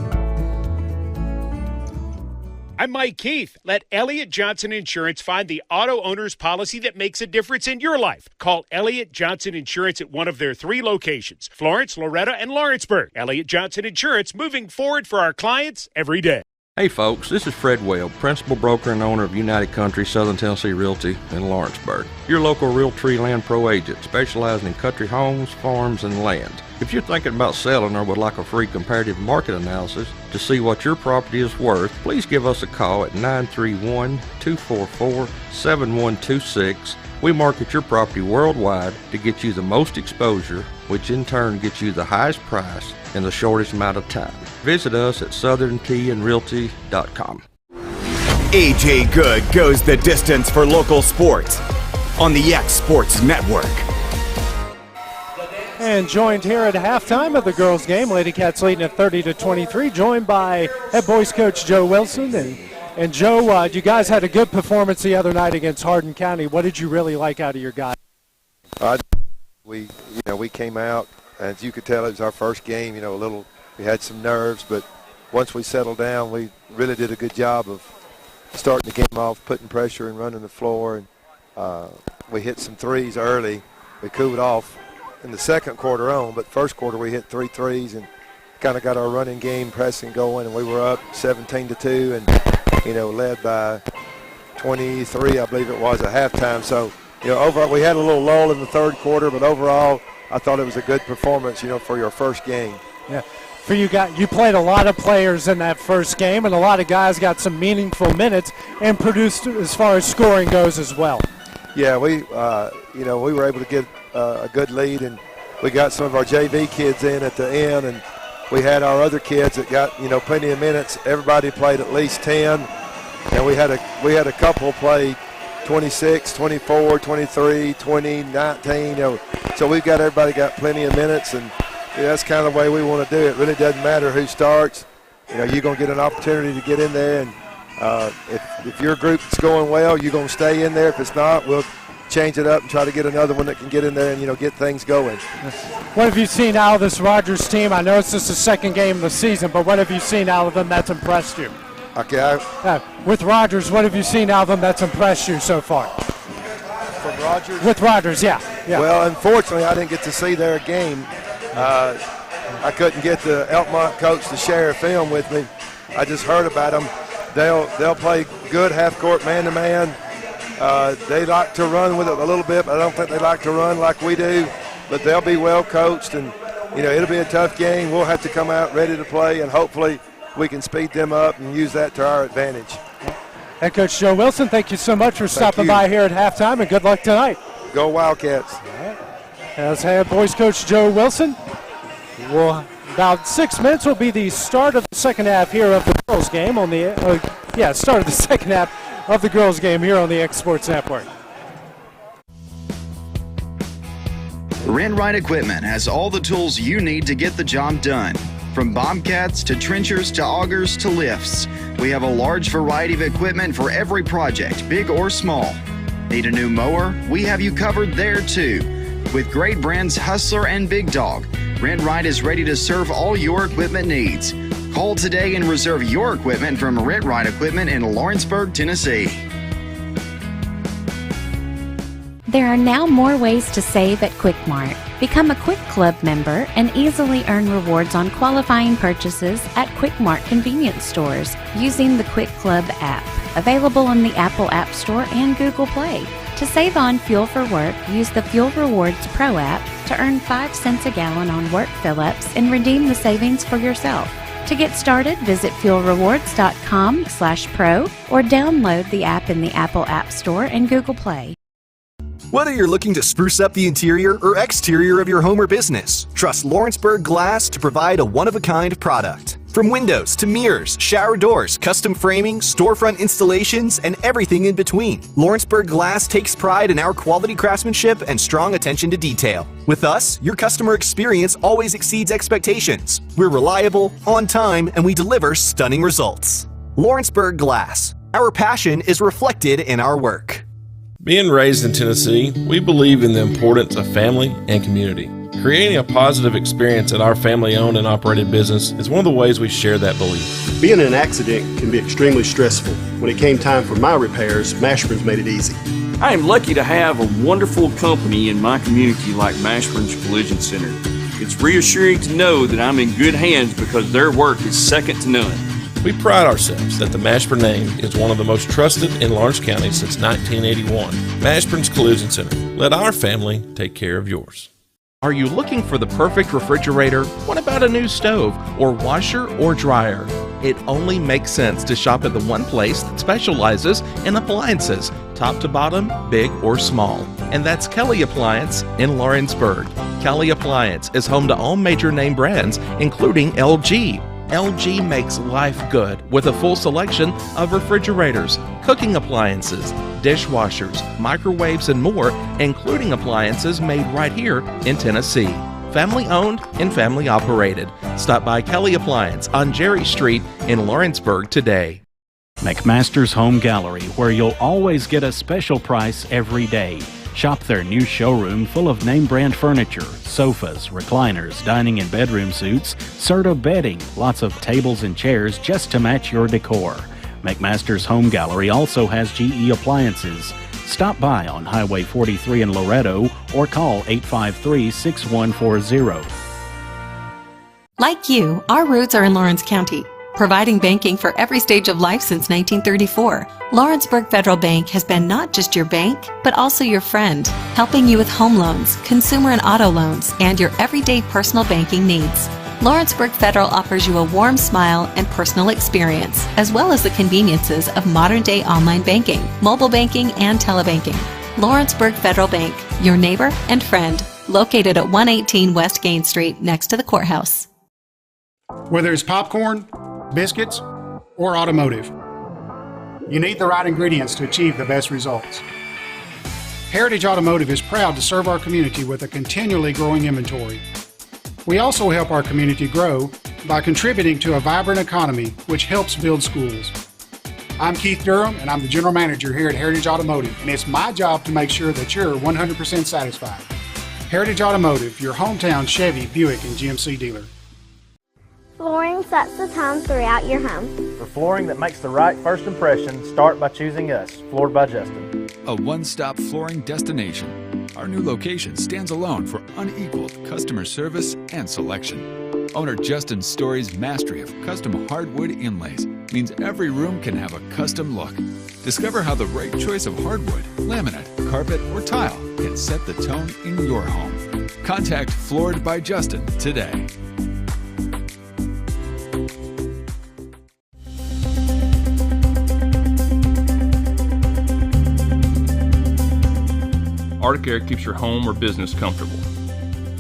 S11: I'm Mike Keith. Let Elliott Johnson Insurance find the auto owner's policy that makes a difference in your life. Call Elliott Johnson Insurance at one of their 3 locations, Florence, Loretto, and Lawrenceburg. Elliott Johnson Insurance, moving forward for our clients every day.
S12: Hey folks, this is Fred Webb, principal broker and owner of United Country Southern Tennessee Realty in Lawrenceburg. Your local Realtree Land Pro agent specializing in country homes, farms, and land. If you're thinking about selling or would like a free comparative market analysis to see what your property is worth, please give us a call at 931-244-7126. We market your property worldwide to get you the most exposure, which in turn gets you the highest price in the shortest amount of time. Visit us at southerntandrealty.com.
S1: AJ Good goes the distance for local sports on the X Sports Network.
S2: And joined here at halftime of the girls' game, Lady Cats leading at 30-23, joined by head boys coach Joe Wilson. And Joe, you guys had a good performance the other night against Hardin County. What did you really like out of your guys?
S13: We came out, as you could tell, it was our first game. We had some nerves, but once we settled down, we really did a good job of starting the game off, putting pressure and running the floor. And we hit some threes early. We cooled off in the second quarter on, but first quarter we hit 3 threes and kind of got our running game pressing going, and we were up 17-2 and led by 23, I believe it was, at halftime. So, overall, we had a little lull in the third quarter, but overall, I thought it was a good performance, for your first game.
S2: Yeah. For you played a lot of players in that first game, and a lot of guys got some meaningful minutes and produced as far as scoring goes as well.
S13: Yeah, we were able to get a good lead, and we got some of our JV kids in at the end, and we had our other kids that got plenty of minutes. Everybody played at least 10, and we had a couple play 26, 24, 23, 20, 19. So we've got everybody got plenty of minutes, and that's kind of the way we want to do it. It really doesn't matter who starts. You're going to get an opportunity to get in there, and if your group's going well, you're going to stay in there. If it's not, we'll change it up and try to get another one that can get in there and get things going.
S2: What have you seen out of this Rogers team? I know it's just the second game of the season, but what have you seen out of them that's impressed you?
S13: Okay.
S2: With Rogers, what have you seen out of them that's impressed you so far?
S13: From Rogers?
S2: With Rogers, yeah.
S13: Well, unfortunately, I didn't get to see their game. I couldn't get the Elkmont coach to share a film with me. I just heard about them. They'll play good half-court man-to-man. They like to run with it a little bit, but I don't think they like to run like we do. But they'll be well coached, and it'll be a tough game. We'll have to come out ready to play, and hopefully we can speed them up and use that to our advantage.
S2: Head Coach Joe Wilson, thank you so much for stopping by here at halftime, and good luck tonight.
S13: Go Wildcats.
S2: As head boys coach Joe Wilson, about 6 minutes will be the start of the second half here of the girls game on the start of the second half of the girls game here on the X Sports Network.
S14: Renwright Equipment has all the tools you need to get the job done. From bobcats to trenchers to augers to lifts, we have a large variety of equipment for every project, big or small. Need a new mower? We have you covered there too. With great brands Hustler and Big Dog, Renwright is ready to serve all your equipment needs. Call today and reserve your equipment from Renwright Equipment in Lawrenceburg, Tennessee.
S15: There are now more ways to save at Quick Mart. Become a Quick Club member and easily earn rewards on qualifying purchases at Quick Mart convenience stores using the Quick Club app, available on the Apple App Store and Google Play. To save on fuel for work, use the Fuel Rewards Pro app to earn 5 cents a gallon on work fill-ups and redeem the savings for yourself. To get started, visit fuelrewards.com/pro or download the app in the Apple App Store and Google Play.
S16: Whether you're looking to spruce up the interior or exterior of your home or business, trust Lawrenceburg Glass to provide a one-of-a-kind product. From windows to mirrors, shower doors, custom framing, storefront installations, and everything in between, Lawrenceburg Glass takes pride in our quality craftsmanship and strong attention to detail. With us, your customer experience always exceeds expectations. We're reliable, on time, and we deliver stunning results. Lawrenceburg Glass. Our passion is reflected in our work.
S17: Being raised in Tennessee, we believe in the importance of family and community. Creating a positive experience at our family-owned and operated business is one of the ways we share that belief.
S18: Being in an accident can be extremely stressful. When it came time for my repairs, Mashburn's made it easy.
S19: I am lucky to have a wonderful company in my community like Mashburn's Collision Center. It's reassuring to know that I'm in good hands because their work is second to none.
S17: We pride ourselves that the Mashburn name is one of the most trusted in Lawrence County since 1981. Mashburn's Collision Center. Let our family take care of yours.
S4: Are you looking for the perfect refrigerator? What about a new stove or washer or dryer? It only makes sense to shop at the one place that specializes in appliances, top to bottom, big or small. And that's Kelly Appliance in Lawrenceburg. Kelly Appliance is home to all major name brands, including LG. LG makes life good with a full selection of refrigerators, cooking appliances, dishwashers, microwaves, and more, including appliances made right here in Tennessee. Family owned and family operated. Stop by Kelly Appliance on Jerry Street in Lawrenceburg today.
S20: McMaster's Home Gallery, where you'll always get a special price every day. Shop their new showroom full of name brand furniture, sofas, recliners, dining and bedroom suites, Serta bedding, lots of tables and chairs just to match your decor. McMaster's Home Gallery also has GE appliances. Stop by on Highway 43 in Loretto or call 853-6140.
S21: Like you, our roots are in Lawrence County. providing banking for every stage of life since 1934. Lawrenceburg Federal Bank has been not just your bank, but also your friend, helping you with home loans, consumer and auto loans, and your everyday personal banking needs. Lawrenceburg Federal offers you a warm smile and personal experience, as well as the conveniences of modern-day online banking, mobile banking, and telebanking. Lawrenceburg Federal Bank, your neighbor and friend, located at 118 West Gain Street next to the courthouse.
S22: Whether it's popcorn, biscuits, or automotive, you need the right ingredients to achieve the best results. Heritage Automotive is proud to serve our community with a continually growing inventory. We also help our community grow by contributing to a vibrant economy, which helps build schools. I'm Keith Durham, and I'm the General Manager here at Heritage Automotive, and it's my job to make sure that you're 100% satisfied. Heritage Automotive, your hometown Chevy, Buick, and GMC dealer.
S23: Flooring sets the tone throughout your home.
S24: For flooring that makes the right first impression, start by choosing us, Floored by Justin.
S10: A one-stop flooring destination. Our new location stands alone for unequaled customer service and selection. Owner Justin Story's mastery of custom hardwood inlays means every room can have a custom look. Discover how the right choice of hardwood, laminate, carpet, or tile can set the tone in your home. Contact Floored by Justin today.
S25: Arctic Air keeps your home or business comfortable.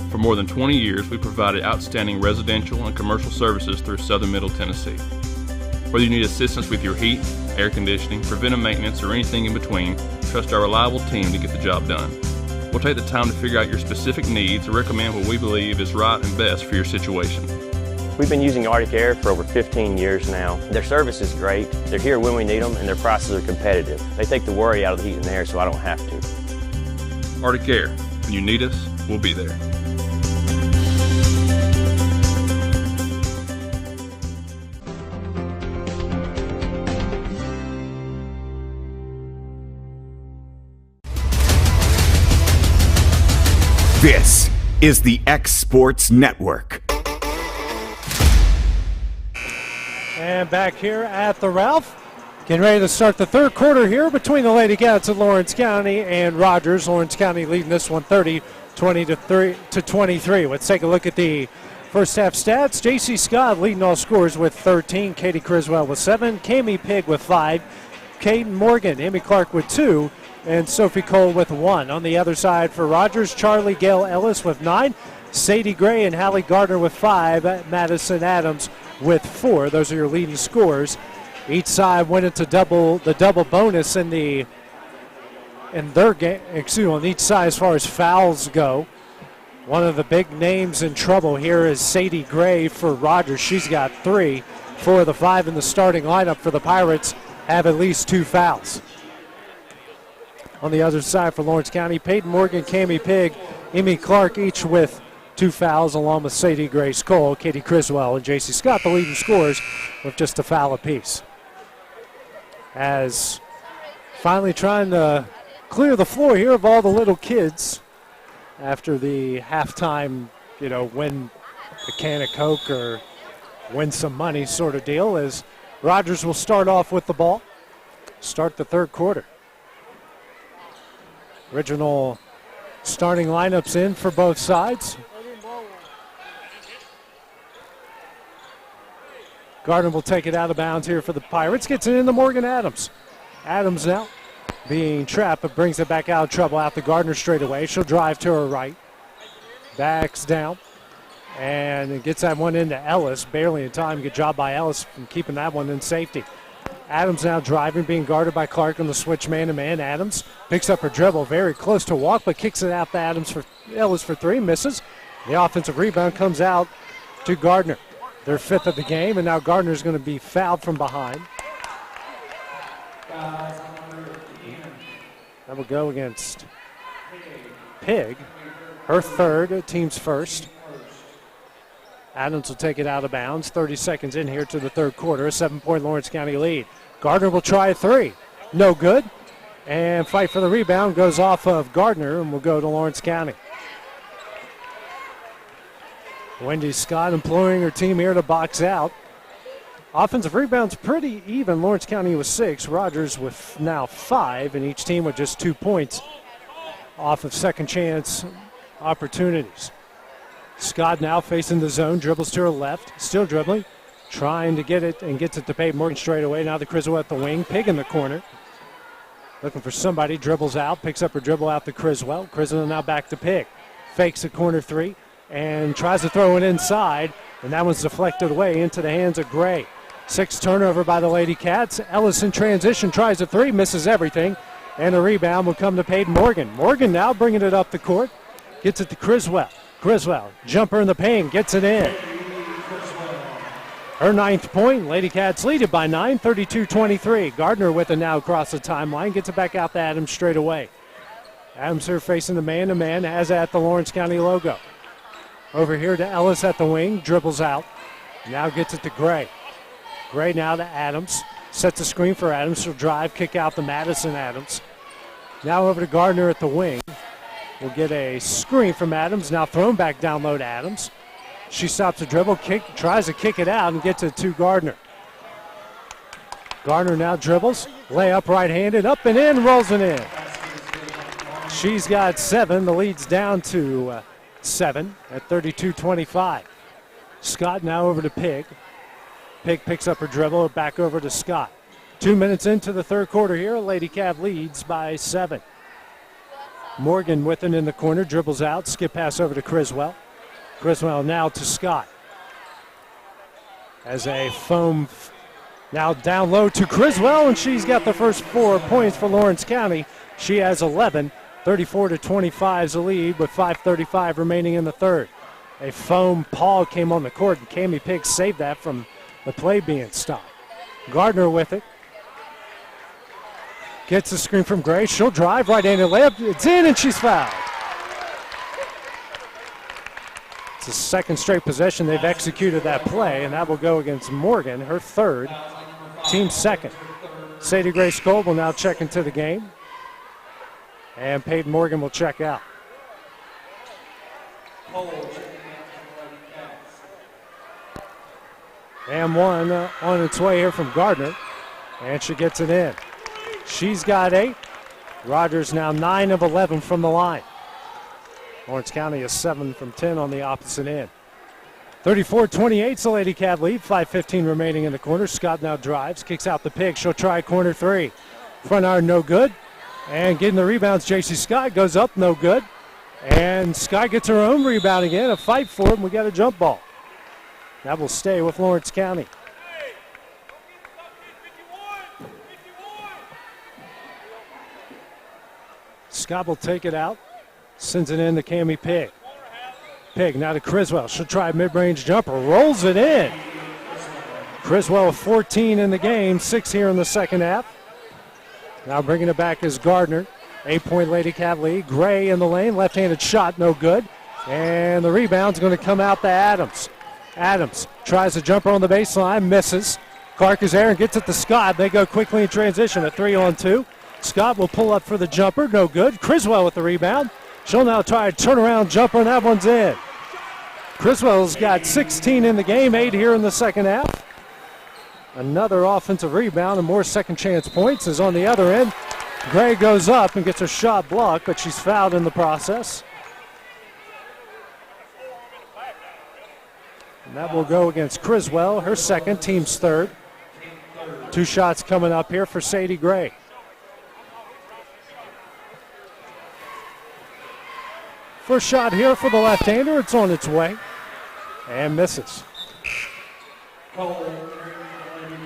S25: For more than 20 years, we provided outstanding residential and commercial services through Southern Middle Tennessee. Whether you need assistance with your heat, air conditioning, preventive maintenance, or anything in between, trust our reliable team to get the job done. We'll take the time to figure out your specific needs and recommend what we believe is right and best for your situation.
S26: We've been using Arctic Air for over 15 years now. Their service is great, they're here when we need them, and their prices are competitive. They take the worry out of the heat and air so I don't have to.
S25: Arctic Air. When you need us, we'll be there.
S1: This is the X Sports Network.
S2: And back here at the Ralph, getting ready to start the third quarter here between the Lady Cats of Lawrence County and Rogers. Lawrence County leading this one 30-20 to 23. Let's take a look at the first half stats. J.C. Scott leading all scorers with 13. Katie Criswell with 7. Cami Pig with 5. Caden Morgan, Amy Clark with 2. And Sophie Cole with 1. On the other side for Rogers, Charlie Gail Ellis with 9. Sadie Gray and Hallie Gardner with 5. Madison Adams with 4. Those are your leading scorers. Each side went into the double bonus in their game. On each side as far as fouls go. One of the big names in trouble here is Sadie Gray for Rogers. She's got 3. 4 of the 5 in the starting lineup for the Pirates have at least 2 fouls. On the other side for Lawrence County, Peyton Morgan, Cami Pig, Amy Clark each with 2 fouls, along with Sadie Grace Cole, Katie Criswell, and J.C. Scott, the leading scorers, with just a foul apiece. As finally trying to clear the floor here of all the little kids after the halftime, win a can of Coke or win some money sort of deal, as Rogers will start off with the ball, start the third quarter. Original starting lineups in for both sides. Gardner will take it out of bounds here for the Pirates. Gets it into Morgan Adams. Adams now being trapped, but brings it back out of trouble out to Gardner straight away. She'll drive to her right. Backs down. And gets that one into Ellis. Barely in time. Good job by Ellis from keeping that one in safety. Adams now driving, being guarded by Clark on the switch man-to-man. Adams picks up her dribble, very close to walk, but kicks it out to Ellis for 3, misses. The offensive rebound comes out to Gardner. Their 5th of the game, and now Gardner's going to be fouled from behind. That will go against Pig, her 3rd, team's 1st. Adams will take it out of bounds. 30 seconds in here to the third quarter. A 7-point Lawrence County lead. Gardner will try a 3. No good. And fight for the rebound goes off of Gardner and will go to Lawrence County. Wendy Scott employing her team here to box out. Offensive rebounds pretty even. Lawrence County with 6, Rogers with now 5, and each team with just 2 points off of second chance opportunities. Scott now facing the zone, dribbles to her left, still dribbling, trying to get it and gets it to Peyton Morgan straight away. Now the Criswell at the wing, Pig in the corner. Looking for somebody, dribbles out, picks up her dribble out to Criswell. Criswell now back to Pig. Fakes a corner 3 and tries to throw it inside, and that one's deflected away into the hands of Gray. 6 turnover by the Lady Cats. Ellis in transition tries a 3, misses everything, and the rebound will come to Peyton Morgan. Morgan now bringing it up the court, gets it to Criswell. Criswell, jumper in the paint, gets it in. Her 9th point. Lady Cats lead it by 9, 32-23. Gardner with it now across the timeline, gets it back out to Adams straight away. Adams here facing the man-to-man, has at the Lawrence County logo. Over here to Ellis at the wing, dribbles out. Now gets it to Gray. Gray now to Adams. Sets a screen for Adams. She'll drive, kick out to Madison Adams. Now over to Gardner at the wing. We'll get a screen from Adams. Now thrown back down low to Adams. She stops the dribble, tries to kick it out and gets it to Gardner. Gardner now dribbles. Layup right-handed, up and in, rolls it in. She's got 7. The lead's down to 7 at 32-25. Scott now over to Pig. Pig picks up her dribble, back over to Scott. 2 minutes into the third quarter here. Lady Cat leads by 7. Morgan with it in the corner, dribbles out, skip pass over to Criswell. Criswell now to Scott. As a foam now down low to Criswell, and she's got the first 4 points for Lawrence County. She has 11. 34-25 is the lead with 5:35 remaining in the third. A foam paw came on the court, and Cami Pig saved that from the play being stopped. Gardner with it. Gets the screen from Gray. She'll drive right-handed layup. It's in, and she's fouled. It's the second straight possession they've executed that play, and that will go against Morgan, her 3rd, team 2nd. Sadie Grace Cole will now check into the game, and Peyton Morgan will check out. And one on its way here from Gardner, and she gets it in. She's got 8. Rogers now 9 of 11 from the line. Lawrence County is 7 from 10 on the opposite end. 34-28 is the Lady Cat lead. 5:15 remaining in the corner. Scott now drives, kicks out the Pig. She'll try corner 3. Front iron no good. And getting the rebounds, J.C. Scott goes up, no good. And Scott gets her own rebound again. A fight for it, and we got a jump ball. That will stay with Lawrence County. Scott will take it out, sends it in to Cami Pig. Pig now to Criswell. She'll try a mid-range jumper, rolls it in. Criswell with 14 in the game, 6 here in the second half. Now bringing it back is Gardner. 8-point Lady Cat lead. Gray in the lane, left-handed shot, no good. And the rebound's going to come out to Adams. Adams tries a jumper on the baseline, misses. Clark is there and gets it to Scott. They go quickly in transition, a 3-on-2. Scott will pull up for the jumper, no good. Criswell with the rebound. She'll now try a turnaround jumper, and that one's in. Criswell's got 16 in the game, 8 here in the second half. Another offensive rebound and more second chance points is on the other end. Gray goes up and gets her shot blocked, but she's fouled in the process. And that will go against Criswell, her 2nd, team's 3rd. 2 shots coming up here for Sadie Gray. First shot here for the left-hander. It's on its way and misses.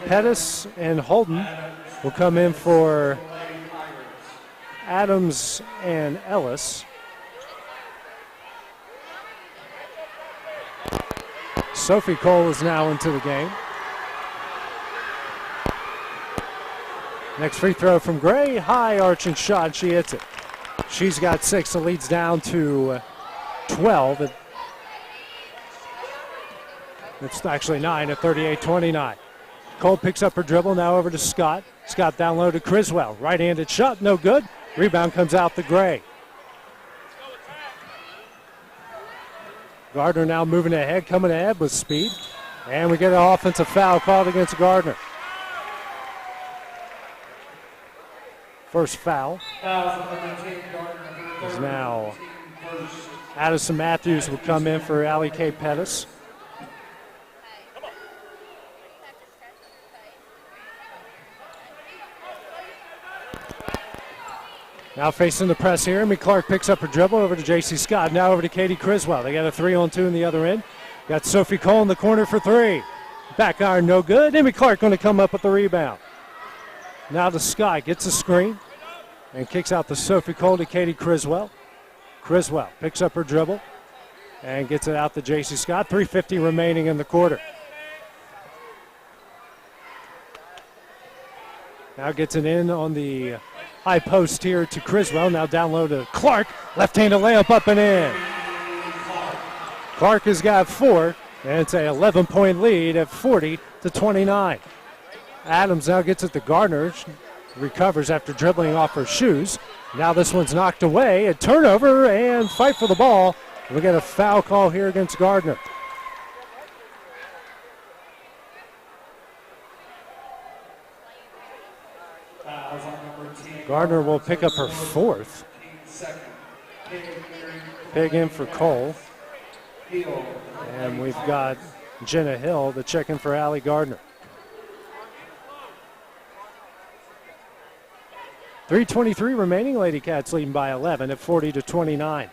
S2: Pettis and Holden will come in for Adams and Ellis. Sophie Cole is now into the game. Next free throw from Gray. High arching shot. She hits it. She's got 6. The lead's down to 12. It's actually 9 at 38-29. Cole picks up her dribble. Now over to Scott. Scott down low to Criswell. Right-handed shot. No good. Rebound comes out to Gray. Gardner now moving ahead, coming ahead with speed. And we get an offensive foul called against Gardner. First foul is now Addison Matthews will come in for Allie K. Pettis. Now facing the press here, Amy Clark picks up her dribble over to J.C. Scott. Now over to Katie Criswell. They got a 3-on-2 in the other end. Got Sophie Cole in the corner for three. Back iron, no good. Amy Clark going to come up with the rebound. Now to Scott, gets a screen and kicks out to Sophie Cole to Katie Criswell. Criswell picks up her dribble and gets it out to J.C. Scott. 3:50 remaining in the quarter. Now gets it in on the high post here to Criswell. Now down low to Clark. Left-handed layup up and in. Clark has got 4, and it's an 11-point lead at 40-29. Adams now gets it to Gardner. She recovers after dribbling off her shoes. Now this one's knocked away. A turnover and fight for the ball. We get a foul call here against Gardner. Gardner will pick up her 4th. Pig in for Cole. And we've got Jenna Hill to check in for Allie Gardner. 3:23 remaining. Lady Cats leading by 11 at 40-29.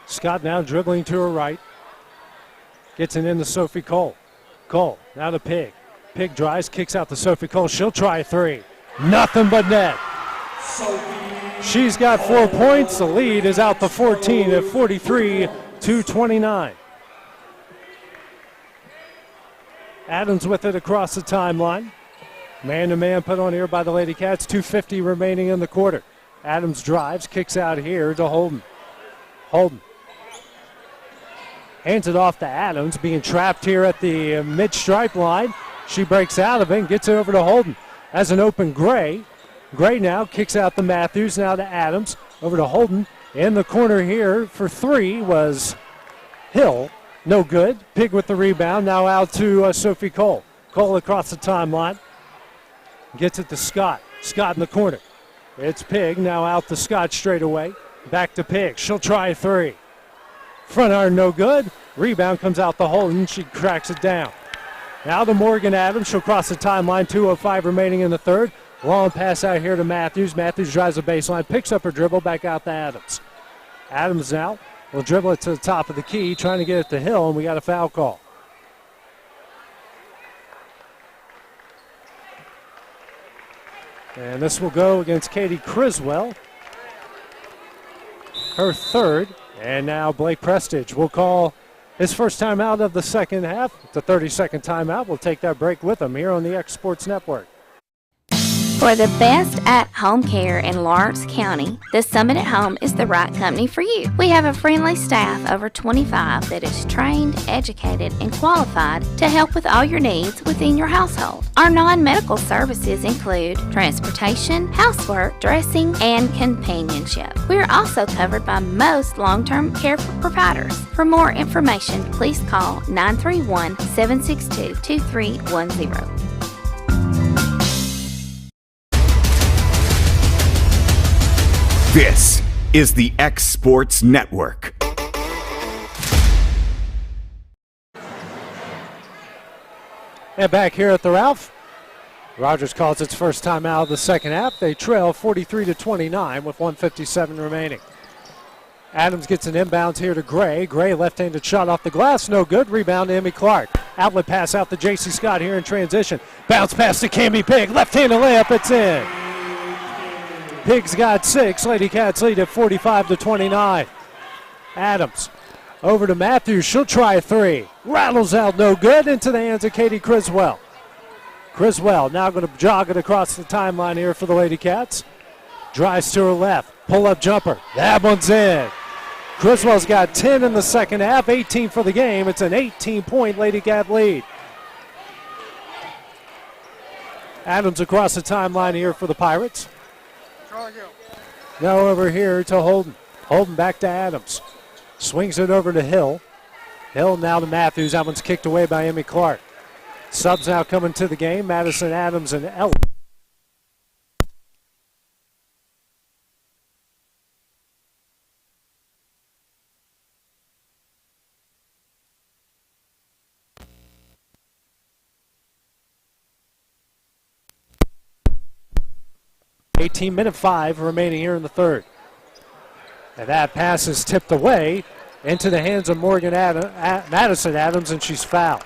S2: Scott now dribbling to her right. Gets it into Sophie Cole. Cole now to Pig. Pig drives, kicks out to Sophie Cole. She'll try a 3. Nothing but net. She's got 4 points. The lead is out to 14 at 43-29. Adams with it across the timeline. Man-to-man put on here by the Lady Cats. 2:50 remaining in the quarter. Adams drives, kicks out here to Holden. Holden hands it off to Adams, being trapped here at the mid-stripe line. She breaks out of it and gets it over to Holden. Has an open Gray. Gray now kicks out to Matthews, now to Adams. Over to Holden. In the corner here for 3 was Hill. No good. Pig with the rebound. Now out to Sophie Cole. Cole across the timeline. Gets it to Scott. Scott in the corner. It's Pig. Now out to Scott straight away. Back to Pig. She'll try a 3. Front iron no good. Rebound comes out to Holden. She cracks it down. Now to Morgan Adams. She'll cross the timeline. 2:05 remaining in the third. Long pass out here to Matthews. Matthews drives the baseline. Picks up her dribble. Back out to Adams. Adams now will dribble it to the top of the key. Trying to get it to Hill. And we got a foul call. And this will go against Katie Criswell. Her 3rd. And now Blake Prestige will call his first timeout of the second half. It's a 30-second timeout. We'll take that break with him here on the X Sports Network.
S15: For the best at-home care in Lawrence County, the Summit at Home is the right company for you. We have a friendly staff over 25 that is trained, educated, and qualified to help with all your needs within your household. Our non-medical services include transportation, housework, dressing, and companionship. We are also covered by most long-term care providers. For more information, please call 931-762-2310.
S1: This is the X Sports Network.
S2: And back here at the Ralph, Rogers calls its first time out of the second half. They trail 43-29 with 1:57 remaining. Adams gets an inbounds here to Gray. Gray left-handed shot off the glass, no good. Rebound to Emmy Clark. Outlet pass out to J.C. Scott here in transition. Bounce pass to Cami Pig. Left-handed layup, it's in. Pig's got 6. Lady Cats lead at 45-29. Adams over to Matthews. She'll try a 3. Rattles out, no good. Into the hands of Katie Criswell. Criswell now going to jog it across the timeline here for the Lady Cats. Drives to her left. Pull-up jumper. That one's in. Criswell's got 10 in the second half, 18 for the game. It's an 18-point Lady Cat lead. Adams across the timeline here for the Pirates. Now over here to Holden. Holden back to Adams. Swings it over to Hill. Hill now to Matthews. That one's kicked away by Emmy Clark. Subs now coming to the game. Madison, Adams, and Ellis. Minute 5 remaining here in the third. And that pass is tipped away into the hands of Madison Adams, and she's fouled.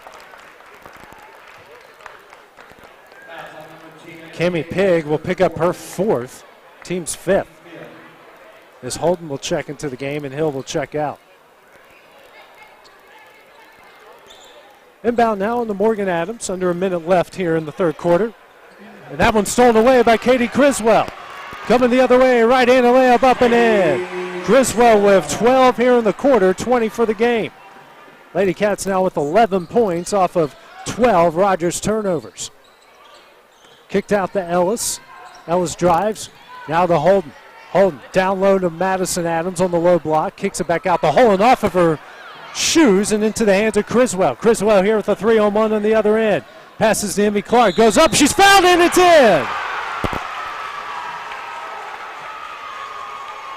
S2: Cami Pigg will pick up her fourth, team's fifth. As Holden will check into the game and Hill will check out. Inbound now on the Morgan Adams, under a minute left here in the third quarter. And that one's stolen away by Katie Criswell. Coming the other way, right-handed layup up and in. Criswell with 12 here in the quarter, 20 for the game. Lady Cats now with 11 points off of 12 Rogers turnovers. Kicked out to Ellis. Ellis drives, now to Holden. Holden down low to Madison Adams on the low block, kicks it back out the hole and off of her shoes and into the hands of Criswell. Criswell here with a 3-on-1 on the other end. Passes to Emmy Clark, goes up, she's fouled and it's in!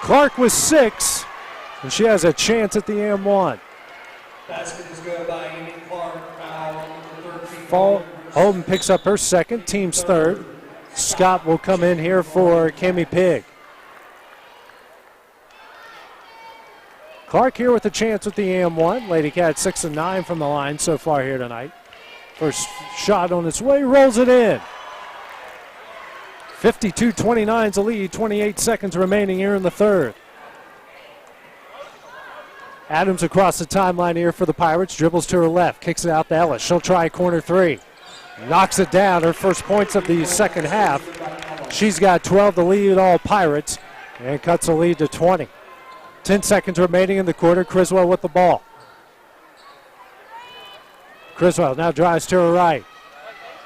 S2: Clark with 6, and she has a chance at the M1.
S3: Basket is good by Emmy Clark.
S2: Holden picks up her second, team's third. Scott will come in here for Cami Pigg. Clark here with a chance with the M1. Lady Cat 6 of 9 from the line so far here tonight. First shot on its way, rolls it in. 52-29 is the lead, 28 seconds remaining here in the third. Adams across the timeline here for the Pirates, dribbles to her left, kicks it out to Ellis. She'll try corner three. Knocks it down, her first points of the second half. She's got 12 to lead all Pirates and cuts the lead to 20. 10 seconds remaining in the quarter, Criswell with the ball. Criswell now drives to her right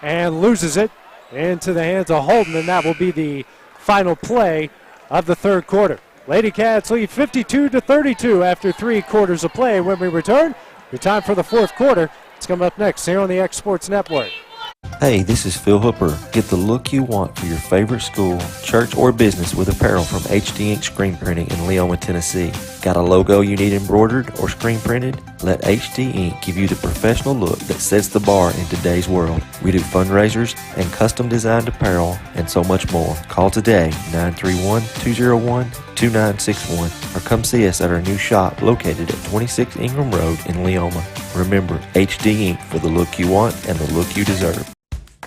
S2: and loses it into the hands of Holden, and that will be the final play of the third quarter. Lady Cats lead 52-32 after 3 quarters of play. When we return, it's time for the fourth quarter. It's coming up next here on the X Sports Network.
S5: Hey, this is Phil Hooper. Get the look you want for your favorite school, church, or business with apparel from HD Ink Screen Printing in Leoma, Tennessee. Got a logo you need embroidered or screen printed? Let HD Ink give you the professional look that sets the bar in today's world. We do fundraisers and custom designed apparel and so much more. Call today, 931-201-2961, or come see us at our new shop located at 26 Ingram Road in Leoma. Remember, HD Ink for the look you want and the look you deserve.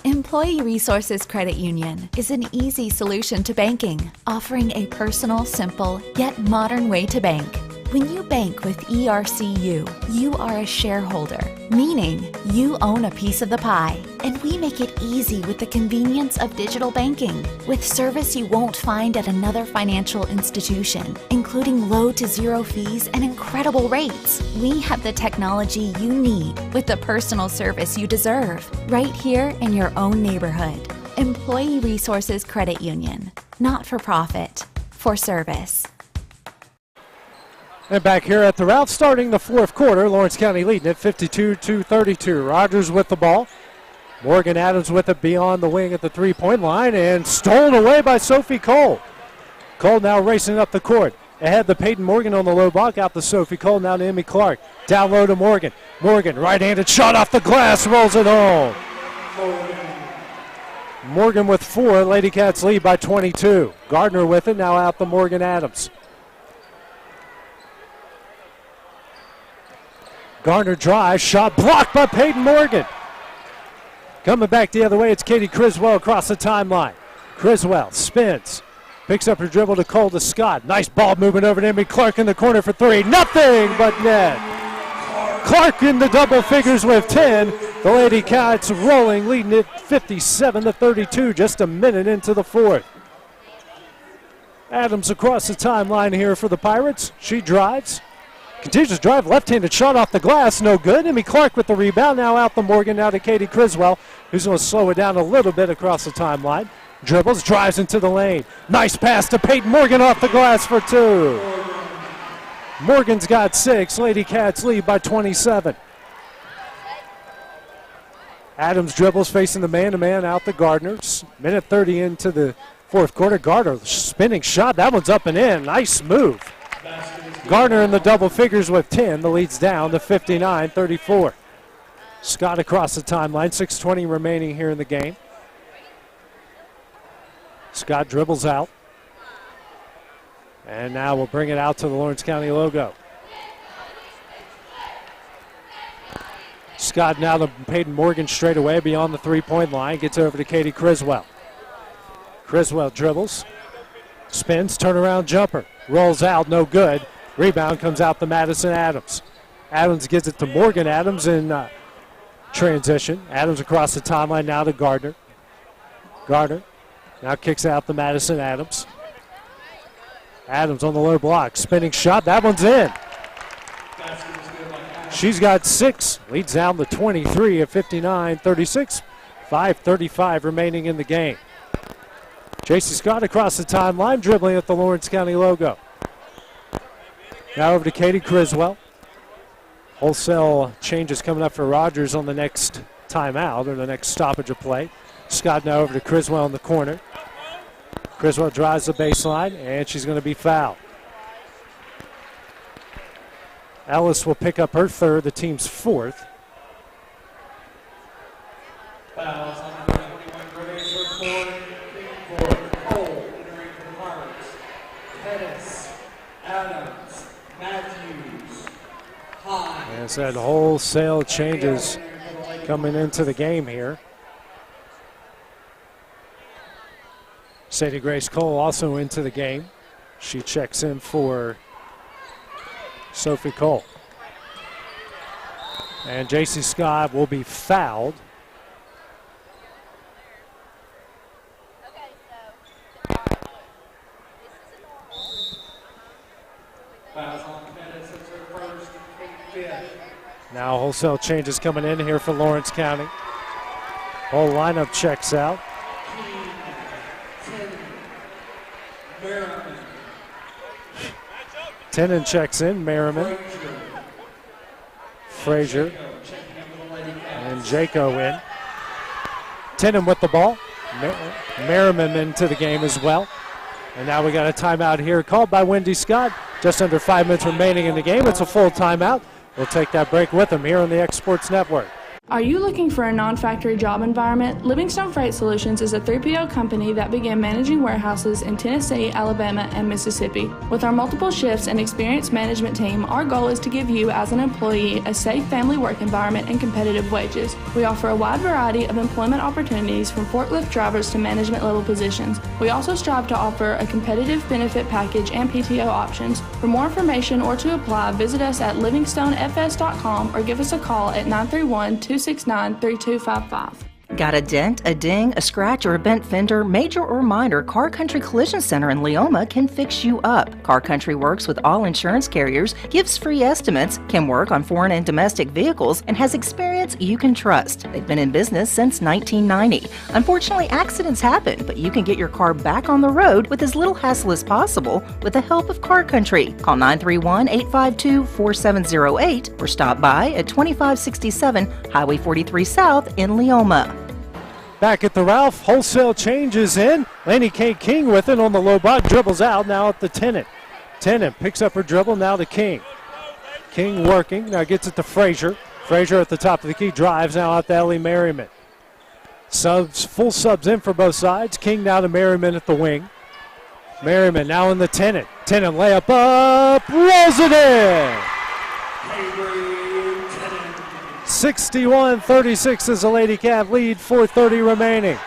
S6: Employee Resources Credit Union is an easy solution to banking, offering a personal, simple, yet modern way to bank. When you bank with ERCU, you are a shareholder, meaning you own a piece of the pie. And we make it easy with the convenience of digital banking, with service you won't find at another financial institution, including low to zero fees and incredible rates. We have the technology you need with the personal service you deserve, right here in your own neighborhood. Employee Resources Credit Union, not for profit, for service.
S2: And back here at the Ralph, starting the fourth quarter, Lawrence County leading at 52-32. Rogers with the ball. Morgan Adams with it beyond the wing at the three-point line and stolen away by Sophie Cole. Cole now racing up the court. Ahead to Peyton Morgan on the low block, out to Sophie Cole, now to Emmy Clark. Down low to Morgan. Morgan, right-handed shot off the glass, rolls it home. Morgan with 4, Lady Cats lead by 22. Gardner with it, now out to Morgan Adams. Gardner drives, shot blocked by Peyton Morgan. Coming back the other way, it's Katie Criswell across the timeline. Criswell spins, picks up her dribble to Cole to Scott. Nice ball moving over to Emmy Clark in the corner for 3. Nothing but net. Clark in the double figures with 10. The Lady Cats rolling, leading it 57-32, just a minute into the fourth. Adams across the timeline here for the Pirates. She drives. Continues to drive, left-handed shot off the glass, no good. Emmy Clark with the rebound, now out to Morgan, now to Katie Criswell, who's going to slow it down a little bit across the timeline. Dribbles, drives into the lane. Nice pass to Peyton Morgan off the glass for 2. Morgan's got 6. Lady Cats lead by 27. Adams dribbles facing the man-to-man out to Gardner. Minute 30 into the fourth quarter. Gardner spinning shot. That one's up and in. Nice move. Gardner in the double figures with 10. The lead's down to 59-34. Scott across the timeline. 6:20 remaining here in the game. Scott dribbles out. And now we'll bring it out to the Lawrence County logo. Scott now to Peyton Morgan straight away beyond the three-point line. Gets over to Katie Criswell. Criswell dribbles. Spins, turnaround jumper. Rolls out, no good. Rebound comes out to Madison Adams. Adams gives it to Morgan Adams in transition. Adams across the timeline now to Gardner. Gardner now kicks out to Madison Adams. Adams on the low block. Spinning shot. That one's in. She's got 6. Leads down to 23 at 59-36. 5:35 remaining in the game. J.C. Scott across the timeline, dribbling at the Lawrence County logo. Now over to Katie Criswell. Wholesale changes coming up for Rogers on the next timeout or the next stoppage of play. Scott now over to Criswell in the corner. Criswell drives the baseline, and she's going to be fouled. Ellis will pick up her third, the team's 4th.
S3: Fouls on the 21 Graves report. For Cole, entering the Pirates. Pettis, Adams, Matthews, Hines.
S2: As that wholesale changes coming into the game here. Sadie Grace Cole also into the game. She checks in for Sophie Cole. And J.C. Scott will be fouled. Now wholesale changes coming in here for Lawrence County. Whole lineup checks out. Tenen checks in, Merriman, Frazier, and Jaco in. Tenen with the ball. Merriman into the game as well. And now we got a timeout here called by Wendy Scott. Just under 5 minutes remaining in the game. It's a full timeout. We'll take that break with them here on the X Sports Network.
S7: Are you looking for a non-factory job environment? Livingstone Freight Solutions is a 3PL company that began managing warehouses in Tennessee, Alabama, and Mississippi. With our multiple shifts and experienced management team, our goal is to give you, as an employee, a safe family work environment and competitive wages. We offer a wide variety of employment opportunities from forklift drivers to management level positions. We also strive to offer a competitive benefit package and PTO options. For more information or to apply, visit us at livingstonefs.com or give us a call at 931-269-3255.
S8: Got a dent, a ding, a scratch, or a bent fender? Major or minor, Car Country Collision Center in Leoma can fix you up. Car Country works with all insurance carriers, gives free estimates, can work on foreign and domestic vehicles, and has experience you can trust. They've been in business since 1990. Unfortunately, accidents happen, but you can get your car back on the road with as little hassle as possible with the help of Car Country. Call 931-852-4708 or stop by at 2567 Highway 43 South in Leoma.
S2: Back at the Ralph, wholesale changes in. Laney K. King with it on the low block, dribbles out, now at the Tenen. Tenen picks up her dribble, now to King. King working, now gets it to Frazier. Frazier at the top of the key, drives now out to Ellie Merriman. Full subs in for both sides. King now to Merriman at the wing. Merriman now in the Tenen. Tenen layup up, rolls it in! 61-36 is the Lady Cat lead, 4:30 remaining.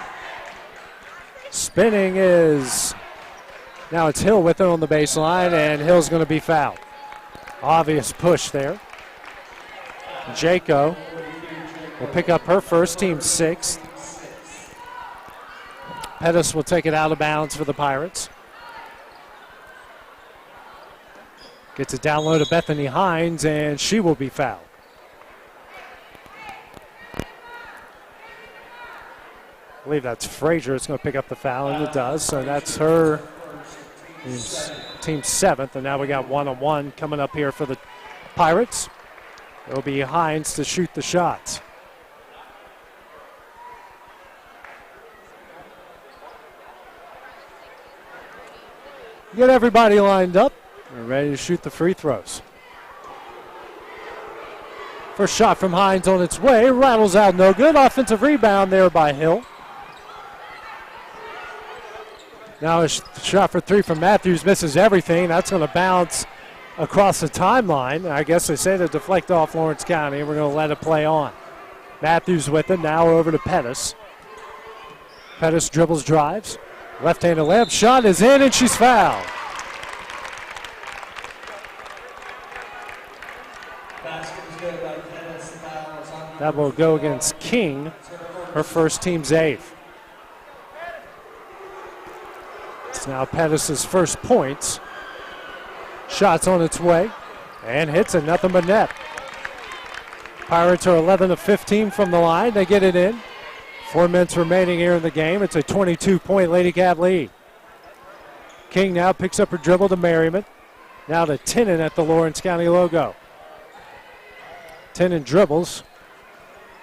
S2: Spinning is, now it's Hill with it on the baseline, and Hill's going to be fouled. Obvious push there. Jaco will pick up her first, team 6th. Pettis will take it out of bounds for the Pirates. Gets it down low to Bethany Hines, and she will be fouled. believe that's Frazier. It's going to pick up the foul, and it does. So that's her team 7th, and now we got 1-on-1 coming up here for the Pirates. It'll be Hines to shoot the shots. Get everybody lined up. We're ready to shoot the free throws. First shot from Hines on its way. Rattles out, no good. Offensive rebound there by Hill. Now a shot for 3 from Matthews. Misses everything. That's going to bounce across the timeline. I guess they say to deflect off Lawrence County. We're going to let it play on. Matthews with it. Now over to Pettis. Pettis dribbles, drives. Left-handed layup. Shot is in, and she's fouled. That will go against King, her first team's 8th. It's now Pettis' first points. Shots on its way, and hits it, nothing but net. Pirates are 11 of 15 from the line. They get it in. 4 minutes remaining here in the game. It's a 22-point Lady Cat lead. King now picks up her dribble to Merriman. Now to Tinnon at the Lawrence County logo. Tinnon dribbles.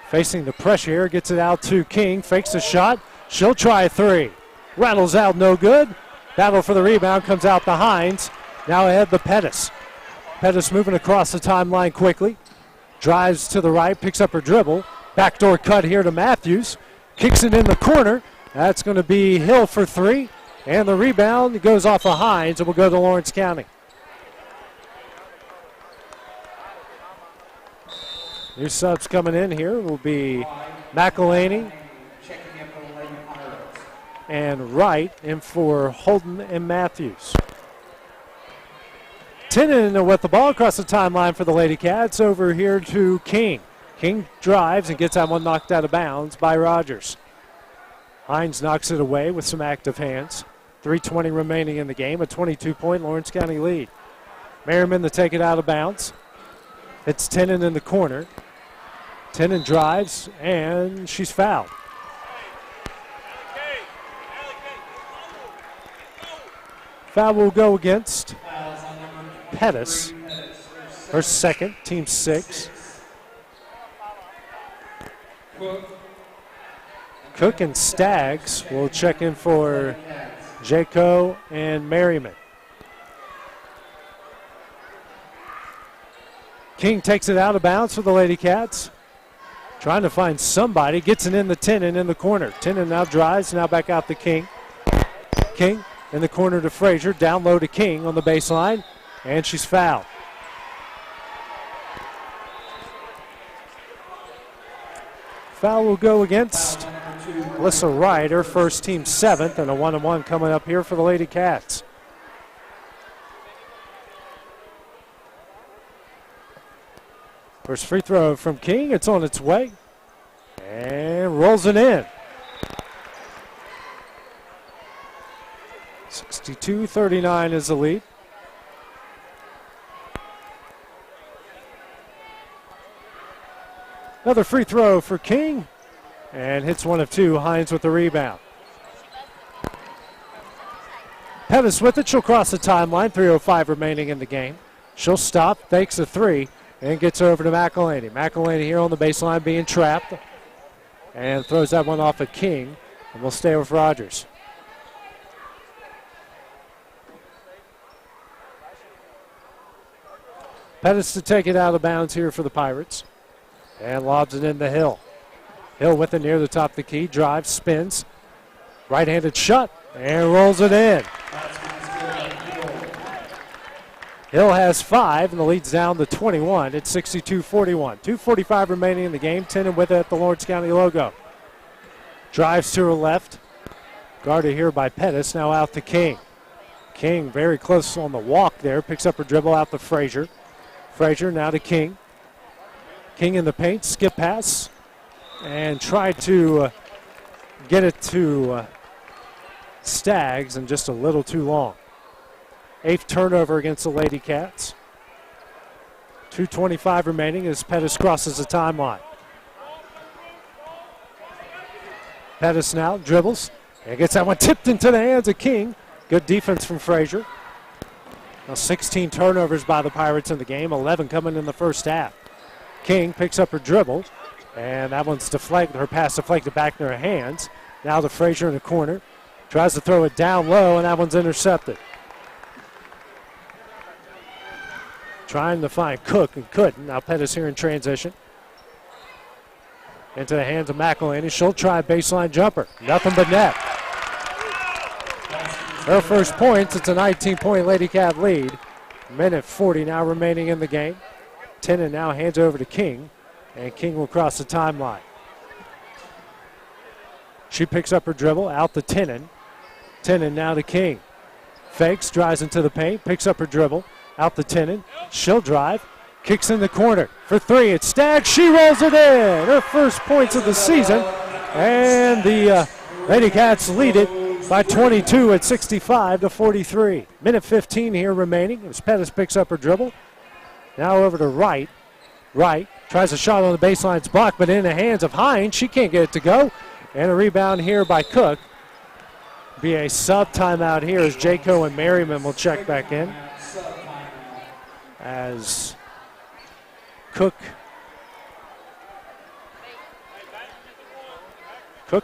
S2: Facing the pressure here, gets it out to King. Fakes a shot. She'll try a 3. Rattles out, no good. Battle for the rebound comes out to Hines. Now ahead to Pettis. Pettis moving across the timeline quickly. Drives to the right, picks up her dribble. Backdoor cut here to Matthews. Kicks it in the corner. That's going to be Hill for 3. And the rebound goes off of Hines and will go to Lawrence County. New subs coming in here will be McElhaney and Wright in for Holden and Matthews. Tinnon with the ball across the timeline for the Lady Cats. Over here to King. King drives and gets that one knocked out of bounds by Rogers. Hines knocks it away with some active hands. 3:20 remaining in the game, a 22-point Lawrence County lead. Merriman to take it out of bounds. It's Tinnon in the corner. Tinnon drives, and she's fouled. Foul will go against Pettis, her second, team 6. Cook and Staggs will check in for Jaco and Merriman. King takes it out of bounds for the Lady Cats. Trying to find somebody. Gets it in the Tinnon in the corner. Tinnon now drives, now back out to King. King in the corner to Frazier. Down low to King on the baseline. And she's fouled. Foul will go against Alyssa Wright, her first, team 7th, and a 1-on-1 coming up here for the Lady Cats. First free throw from King. It's on its way. And rolls it in. 62-39 is the lead. Another free throw for King. And hits one of 2. Hines with the rebound. Pettis with it. She'll cross the timeline. 3:05 remaining in the game. She'll stop, takes a 3, and gets over to McElhaney. McElhaney here on the baseline being trapped. And throws that one off at King. And we'll stay with Rogers. Pettis to take it out of bounds here for the Pirates. And lobs it into Hill. Hill with it near the top of the key. Drives, spins. Right-handed shot. And rolls it in. Hill has 5, and the lead's down to 21. It's 62-41. 2:45 remaining in the game. Tinnon with it at the Lawrence County logo. Drives to her left. Guarded here by Pettis. Now out to King. King very close on the walk there. Picks up her dribble out to Frazier. Frazier now to King. King in the paint. Skip pass. And tried to get it to Staggs, and just a little too long. 8th turnover against the Lady Cats. 2:25 remaining as Pettis crosses the timeline. Pettis now dribbles and gets that one tipped into the hands of King. Good defense from Frazier. Now 16 turnovers by the Pirates in the game, 11 coming in the first half. King picks up her dribble, and that one's deflected. Her pass deflected back in her hands. Now to Frazier in the corner. Tries to throw it down low, and that one's intercepted. Trying to find Cook and couldn't. Now Pettis here in transition. Into the hands of McElhaney. She'll try a baseline jumper. Nothing but net. Her first points. It's a 19-point Lady Cat lead. Minute 40 now remaining in the game. Tenen now hands over to King, and King will cross the timeline. She picks up her dribble, out to Tenen. Tenen now to King. Fakes, drives into the paint, picks up her dribble, out to Tenen. She'll drive, kicks in the corner for three. It's Staggs. She rolls it in. Her first points of the season, and the Lady Cats lead it by 22 at 65-43. Minute 15 here remaining as Pettis picks up her dribble. Now over to Wright. Wright tries a shot on the baseline. It's blocked, but in the hands of Hines. She can't get it to go. And a rebound here by Cook. Be a sub timeout here as Jayco and Merriman will check back in. As Cook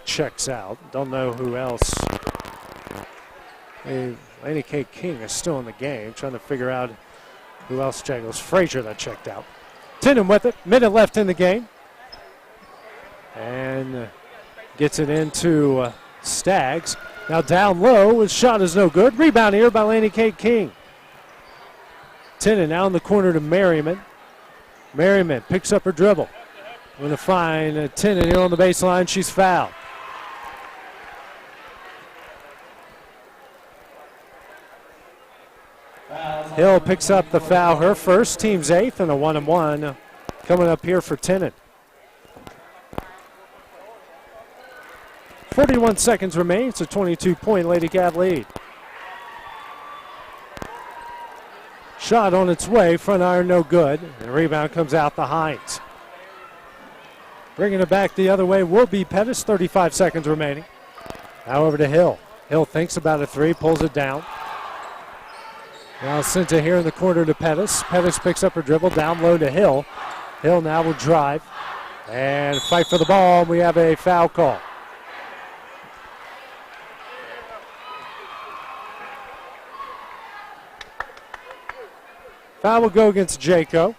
S2: checks out. Don't know who else. Lady K. King is still in the game. Trying to figure out who else checked. It was Frazier that checked out. Tenen with it. Minute left in the game. And gets it into Staggs. Now down low. His shot is no good. Rebound here by Lady K. King. Tenen now in the corner to Merriman. Merriman picks up her dribble. Going to find Tenen here on the baseline. She's fouled. Hill picks up the foul, her first, team's eighth, and a 1-and-1 coming up here for Tenen. 41 seconds remain. It's a 22-point Lady Cat lead. Shot on its way, front iron no good. And rebound comes out to Hines. Bringing it back the other way will be Pettis, 35 seconds remaining. Now over to Hill. Hill thinks about a three, pulls it down. Now sent it here in the corner to Pettis. Pettis picks up her dribble, down low to Hill. Hill now will drive and fight for the ball. We have a foul call. Foul will go against Jayco.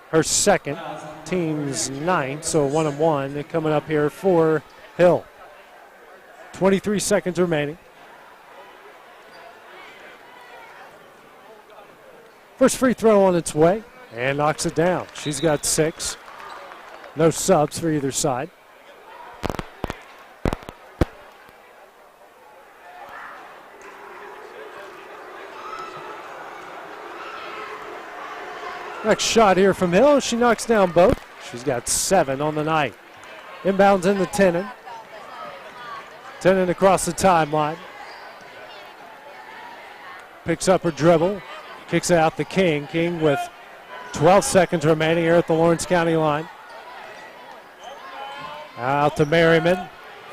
S2: Her second, team's ninth, so a 1-and-1 coming up here for Hill. 23 seconds remaining. First free throw on its way and knocks it down. She's got 6. No subs for either side. Next shot here from Hill. She knocks down both. She's got 7 on the night. Inbounds in the Tenen. Tenen across the timeline. Picks up her dribble. Kicks it out to King. King with 12 seconds remaining here at the Lawrence County line. Out to Merriman.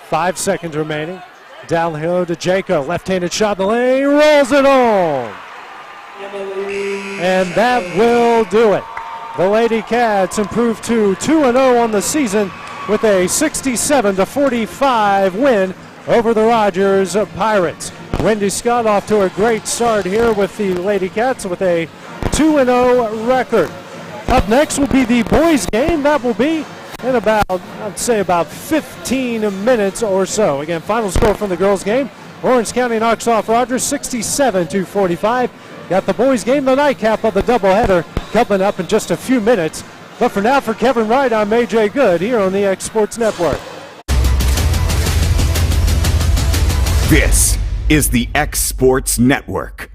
S2: 5 seconds remaining. Downhill to Jayco. Left-handed shot in the lane. Rolls it home. And that will do it. The Lady Cats improve to 2-0 on the season with a 67-45 win over the Rogers Pirates. Wendy Scott off to a great start here with the Lady Cats with a 2-0 record. Up next will be the boys game. That will be in about, I'd say about 15 minutes or so. Again, final score from the girls game. Lawrence County knocks off Rogers 67-45. Got the boys game, the nightcap of the doubleheader coming up in just a few minutes. But for now, for Kevin Wright, I'm AJ Good here on the X Sports Network.
S1: This is the X Sports Network.